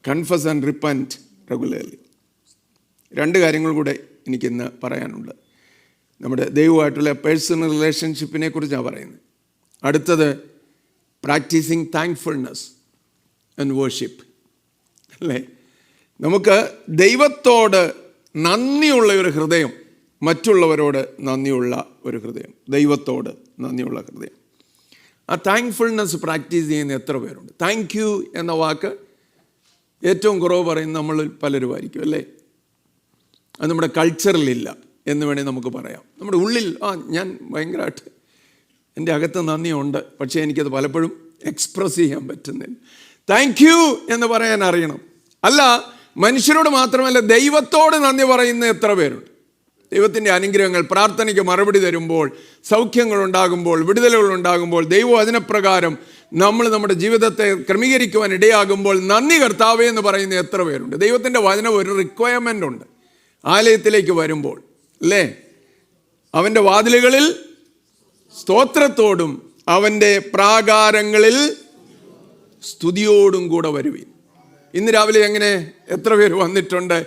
A: Confess and repent regularly. 2 കാര്യങ്ങൾ കൂടെ എനിക്കിന്ന് പറയാനുണ്ട്. നമ്മുടെ ദൈവമായിട്ടുള്ള പേഴ്സണൽ റിലേഷൻഷിപ്പിനെ കുറിച്ചാണ് പറയുന്നത്. അടുത്തത് പ്രാക്ടീസിങ് താങ്ക്ഫുൾനെസ് ആൻഡ് വർഷിപ്പ്. അല്ലേ? നമുക്ക് ദൈവത്തോട് നന്ദിയുള്ള ഒരു ഹൃദയം, മറ്റുള്ളവരോട് നന്ദിയുള്ള ഒരു ഹൃദയം, ദൈവത്തോട് നന്ദിയുള്ള ഹൃദയം. ആ താങ്ക്ഫുൾനെസ് പ്രാക്ടീസ് ചെയ്യുന്ന എത്ര പേരുണ്ട്? താങ്ക് യു എന്ന വാക്ക് ഏറ്റവും കുറവ് പറയുന്ന നമ്മളിൽ പലരുമായിരിക്കും. അല്ലേ? അത് നമ്മുടെ കൾച്ചറിലില്ല എന്ന് വേണേൽ നമുക്ക് പറയാം. നമ്മുടെ ഉള്ളിൽ ഞാൻ ഭയങ്കരമായിട്ട് എൻ്റെ അകത്ത് നന്ദിയുണ്ട്, പക്ഷേ എനിക്കത് പലപ്പോഴും എക്സ്പ്രസ് ചെയ്യാൻ പറ്റുന്നില്ല. താങ്ക് യു എന്ന് പറയാൻ അറിയണം. അല്ല, മനുഷ്യരോട് മാത്രമല്ല ദൈവത്തോട് നന്ദി പറയുന്ന എത്ര പേരുണ്ട്? ദൈവത്തിൻ്റെ അനുഗ്രഹങ്ങൾ, പ്രാർത്ഥനയ്ക്ക് മറുപടി തരുമ്പോൾ, സൗഖ്യങ്ങൾ ഉണ്ടാകുമ്പോൾ, വിടുതലുകൾ ഉണ്ടാകുമ്പോൾ, ദൈവം അതിനപ്രകാരം നമ്മൾ നമ്മുടെ ജീവിതത്തെ ക്രമീകരിക്കുവാൻ ഇടയാകുമ്പോൾ നന്ദി കർത്താവേ എന്ന് പറയുന്ന എത്ര പേരുണ്ട്? ദൈവത്തിൻ്റെ വചനം ഒരു റിക്വയർമെൻ്റ് ഉണ്ട്. ആലയത്തിലേക്ക് വരുമ്പോൾ, അല്ലേ, അവൻ്റെ വാതിലുകളിൽ സ്തോത്രത്തോടും അവൻ്റെ പ്രാകാരങ്ങളിൽ സ്തുതിയോടും കൂടെ വരുവീൻ. ഇന്ന് രാവിലെ എങ്ങനെ എത്ര പേര് വന്നിട്ടുണ്ട്?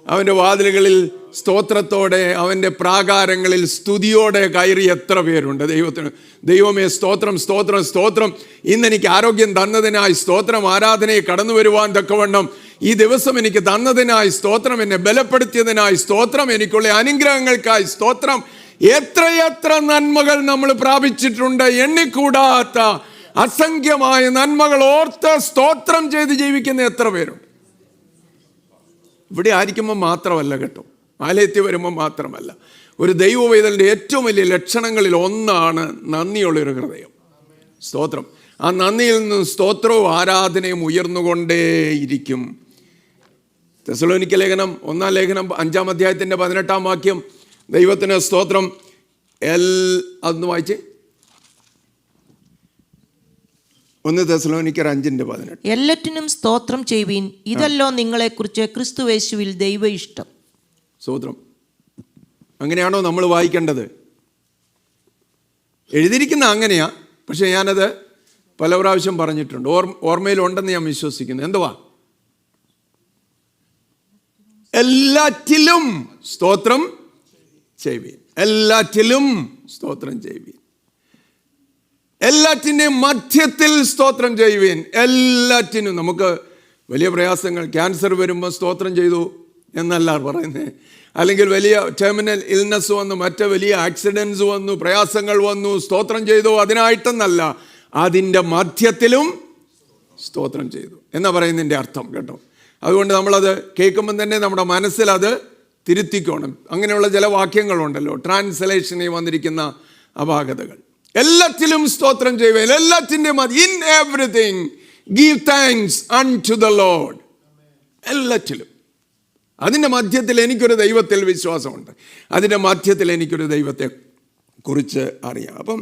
A: അവൻ്റെ വാതിലുകളിൽ സ്തോത്രത്തോടെ, അവൻ്റെ പ്രാകാരങ്ങളിൽ സ്തുതിയോടെ കയറി എത്ര പേരുണ്ട്? ദൈവത്തിന് ദൈവമേ സ്തോത്രം, സ്തോത്രം, സ്തോത്രം. ഇന്നെനിക്ക് ആരോഗ്യം തന്നതിനായി സ്തോത്രം. ആരാധനയെ കടന്നു വരുവാൻ തക്കവണ്ണം ഈ ദിവസം എനിക്ക് തന്നതിനായി സ്തോത്രം. എന്നെ ബലപ്പെടുത്തിയതിനായി സ്തോത്രം. എനിക്കുള്ള അനുഗ്രഹങ്ങൾക്കായി സ്തോത്രം. എത്രയെത്ര നന്മകൾ നമ്മൾ പ്രാപിച്ചിട്ടുണ്ട്. എണ്ണിക്കൂടാത്ത അസംഖ്യമായ നന്മകൾ ഓർത്ത് സ്തോത്രം ചെയ്ത് ജീവിക്കുന്ന എത്ര പേരുണ്ട്? ഇവിടെ ആയിരിക്കുമ്പോൾ മാത്രമല്ല കേട്ടോ, ആലയത്തിൽ വരുമ്പോൾ മാത്രമല്ല. ഒരു ദൈവവേദനയുടെ ഏറ്റവും വലിയ ലക്ഷണങ്ങളിൽ ഒന്നാണ് നന്ദിയുള്ളൊരു ഹൃദയം. സ്തോത്രം. ആ നന്ദിയിൽ നിന്ന് സ്തോത്രവും ആരാധനയും ഉയർന്നുകൊണ്ടേയിരിക്കും. തെസ്സലോനിക്ക ലേഖനം 1-ാം ലേഖനം 5-ാം അധ്യായത്തിൻ്റെ 18-ാം വാക്യം. ദൈവത്തിന് സ്തോത്രം. അതൊന്ന് വായിച്ചേ. 1 തെസ്സലോനിക്കർ 5:18.
B: എല്ലാറ്റിനും സ്തോത്രം ചെയ്യുവീൻ, ഇതല്ലോ നിങ്ങളെക്കുറിച്ച് ക്രിസ്തുയേശുവിൽ ദൈവ ഇഷ്ടം.
A: സ്തോത്രം. അങ്ങനെയാണോ നമ്മൾ വായിക്കേണ്ടത്? എഴുതിയിരിക്കുന്ന അങ്ങനെയാ, പക്ഷെ ഞാനത് പല പ്രാവശ്യം പറഞ്ഞിട്ടുണ്ട്. ഓർമ്മയിലുണ്ടെന്ന് ഞാൻ വിശ്വസിക്കുന്നു. എന്തുവാ? എല്ലാറ്റിലും സ്തോത്രം ചെയ്യുവീൻ. എല്ലാറ്റിലും സ്തോത്രം ചെയ്യുവീൻ. എല്ലാറ്റിൻ്റെയും മധ്യത്തിൽ സ്തോത്രം ചെയ്യുവീൻ. എല്ലാറ്റിനും. നമുക്ക് വലിയ പ്രയാസങ്ങൾ, ക്യാൻസർ വരുമ്പോൾ സ്തോത്രം ചെയ്തു എന്നല്ല പറയുന്നത്. അല്ലെങ്കിൽ വലിയ ടെർമിനൽ ഇൽനെസ് വന്നു, മറ്റ് വലിയ ആക്സിഡൻസ് വന്നു, പ്രയാസങ്ങൾ വന്നു, സ്തോത്രം ചെയ്തു. അതിനായിട്ടെന്നല്ല, അതിൻ്റെ മധ്യത്തിലും സ്തോത്രം ചെയ്തു എന്നാ പറയുന്നതിൻ്റെ അർത്ഥം കേട്ടോ. അതുകൊണ്ട് നമ്മളത് കേൾക്കുമ്പം തന്നെ നമ്മുടെ മനസ്സിൽ അത് തിരുത്തിക്കോണം. അങ്ങനെയുള്ള ചില വാക്യങ്ങളുണ്ടല്ലോ, ട്രാൻസ്ലേഷനിൽ വന്നിരിക്കുന്ന അപാകതകൾ. എല്ലാറ്റിലും സ്തോത്രം ചെയ്യുക. എല്ലാറ്റിൻ്റെയും in everything give thanks unto the Lord. എല്ലാറ്റിലും. അതിൻ്റെ മധ്യത്തിൽ എനിക്കൊരു ദൈവത്തിൽ വിശ്വാസമുണ്ട്. അതിൻ്റെ മധ്യത്തിൽ എനിക്കൊരു ദൈവത്തെ കുറിച്ച് അറിയാം. അപ്പം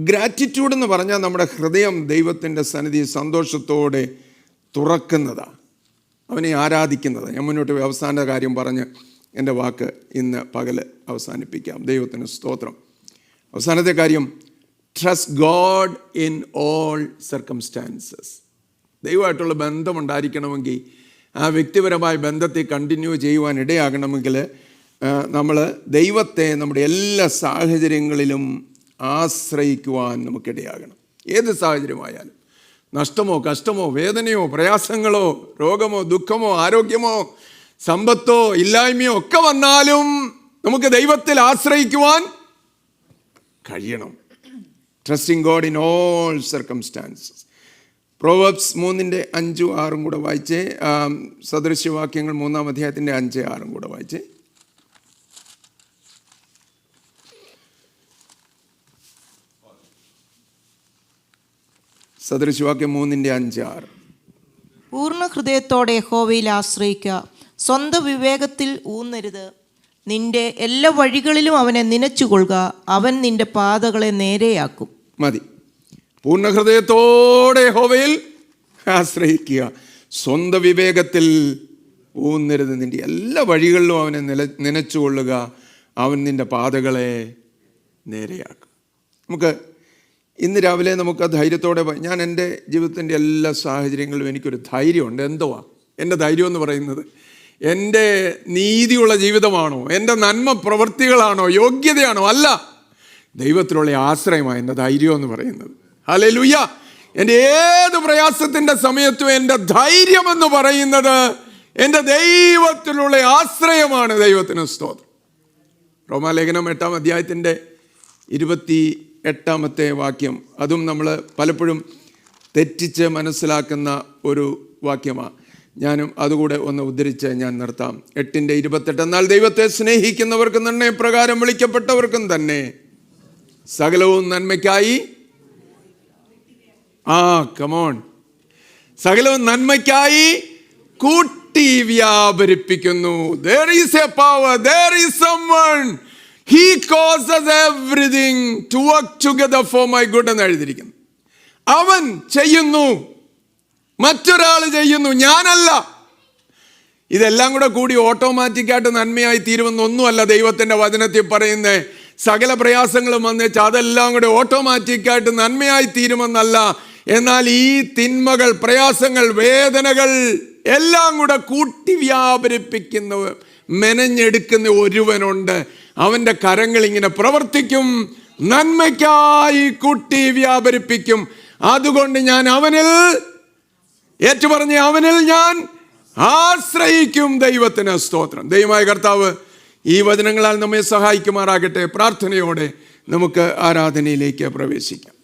A: ഗ്രാറ്റിറ്റ്യൂഡ് എന്ന് പറഞ്ഞാൽ നമ്മുടെ ഹൃദയം ദൈവത്തിൻ്റെ സന്നിധി സന്തോഷത്തോടെ തുറക്കുന്നതാണ്, അവനെ ആരാധിക്കുന്നതാണ്. ഞാൻ മുന്നോട്ട് അവസാന കാര്യം പറഞ്ഞ് എൻ്റെ വാക്ക് ഇന്ന് പകല് അവസാനിപ്പിക്കാം. ദൈവത്തിന് സ്തോത്രം. അവസാനത്തെ കാര്യം, trust God in all circumstances. ദൈവമായിട്ടുള്ള ബന്ധമുണ്ടായിരിക്കണമെങ്കിൽ, ആ വ്യക്തിപരമായ ബന്ധത്തെ കണ്ടിന്യൂ ചെയ്യുവാൻ ഇടയാകണമെങ്കിൽ നമ്മൾ ദൈവത്തെ നമ്മുടെ എല്ലാ സാഹചര്യങ്ങളിലും ആശ്രയിക്കുവാൻ നമുക്കിടയാകണം. ഏത് സാഹചര്യമായാലും, നഷ്ടമോ കഷ്ടമോ വേദനയോ പ്രയാസങ്ങളോ രോഗമോ ദുഃഖമോ ആരോഗ്യമോ സമ്പത്തോ ഇല്ലായ്മയോ ഒക്കെ വന്നാലും നമുക്ക് ദൈവത്തിൽ ആശ്രയിക്കുവാൻ കഴിയണം. Trusting God in all circumstances. Proverbs 3:5-6 കൂടെ വായിച്ചേ. സദൃശ്യവാക്യങ്ങൾ 3-ാം അധ്യായത്തിൻ്റെ 5-6 കൂടെ വായിച്ചേ. സദൃശവാക്യം 3:5-6.
B: പൂർണ്ണ ഹൃദയത്തോടെ യഹോവയിൽ ആശ്രയിക്കുക, സ്വന്തം വിവേകത്തിൽ ഊന്നരുത്. നിന്റെ എല്ലാ വഴികളിലും അവനെ നനച്ചുകൊള്ളുക, അവൻ നിന്റെ പാതകളെ നേരെയാക്കും.
A: മതി. പൂർണ്ണ ഹൃദയത്തോടെ യഹോവയിൽ ആശ്രയിക്കുക, സ്വന്തം വിവേകത്തിൽ ഊന്നരുത്, നിന്റെ എല്ലാ വഴികളിലും അവനെ നനച്ചുകൊള്ളുക, അവൻ നിന്റെ പാതകളെ നേരെയാക്കും. നമുക്ക് ഇന്ന് രാവിലെ നമുക്ക് ധൈര്യത്തോടെ ഞാൻ എൻ്റെ ജീവിതത്തിൻ്റെ എല്ലാ സാഹചര്യങ്ങളിലും എനിക്കൊരു ധൈര്യമുണ്ട്. എന്തുവാ എൻ്റെ ധൈര്യം എന്ന് പറയുന്നത്? എൻ്റെ നീതിയുള്ള ജീവിതമാണോ, എൻ്റെ നന്മ പ്രവൃത്തികളാണോ, യോഗ്യതയാണോ? അല്ല, ദൈവത്തിലുള്ള ആശ്രയമാണ് എൻ്റെ ധൈര്യം എന്ന് പറയുന്നത്. ഹല്ലേലൂയ. എൻ്റെ ഏത് പ്രയാസത്തിൻ്റെ സമയത്തും എൻ്റെ ധൈര്യമെന്ന് പറയുന്നത് എൻ്റെ ദൈവത്തിലുള്ള ആശ്രയമാണ്. ദൈവത്തിന് സ്തോത്രം. റോമാലേഖനം 8-ാം 28-ാമത്തെ വാക്യം, അതും നമ്മൾ പലപ്പോഴും തെറ്റിച്ച് മനസ്സിലാക്കുന്ന ഒരു വാക്യമാണ്. ഞാനും അതുകൂടെ ഒന്ന് ഉദ്ധരിച്ച് ഞാൻ നിർത്താം. 8:28, എന്നാൽ ദൈവത്തെ സ്നേഹിക്കുന്നവർക്കും നിർണയപ്രകാരം വിളിക്കപ്പെട്ടവർക്കും തന്നെ സകലവും നന്മയ്ക്കായി കമോൺ സകലവും നന്മയ്ക്കായി കൂട്ടി വ്യാപരിപ്പിക്കുന്നു. There is a power, there is someone, he causes everything to work together for my good എന്ന് എഴുതിയിരിക്കുന്നു. അവൻ ചെയ്യുന്നു, മറ്റൊരാൾ ചെയ്യുന്നു, ഞാനല്ല. ഇതെല്ലാം കൂടെ കൂടി ഓട്ടോമാറ്റിക്കായിട്ട് നന്മയായി തീരുമെന്നൊന്നുമല്ല ദൈവത്തിൻ്റെ വചനത്തിൽ പറയുന്നത്. സകല പ്രയാസങ്ങളും വന്നേച്ച് അതെല്ലാം കൂടെ ഓട്ടോമാറ്റിക്കായിട്ട് നന്മയായി തീരുമെന്നല്ല. എന്നാൽ ഈ തിന്മകൾ, പ്രയാസങ്ങൾ, വേദനകൾ എല്ലാം കൂടെ കൂട്ടി വ്യാപരിപ്പിക്കുന്ന, മെനഞ്ഞെടുക്കുന്ന ഒരുവനുണ്ട്. അവൻ്റെ കരങ്ങൾ ഇങ്ങനെ പ്രവർത്തിക്കും, നന്മയ്ക്കായി കൂട്ടി വ്യാപരിപ്പിക്കും. അതുകൊണ്ട് ഞാൻ അവനിൽ ഏറ്റുപറഞ്ഞ് അവനിൽ ഞാൻ ആശ്രയിക്കും. ദൈവത്തിന് സ്തോത്രം. ദൈവമായ കർത്താവ് ഈ വചനങ്ങളാൽ നമ്മെ സഹായിക്കുമാറാകട്ടെ. പ്രാർത്ഥനയോടെ നമുക്ക് ആരാധനയിലേക്ക് പ്രവേശിക്കാം.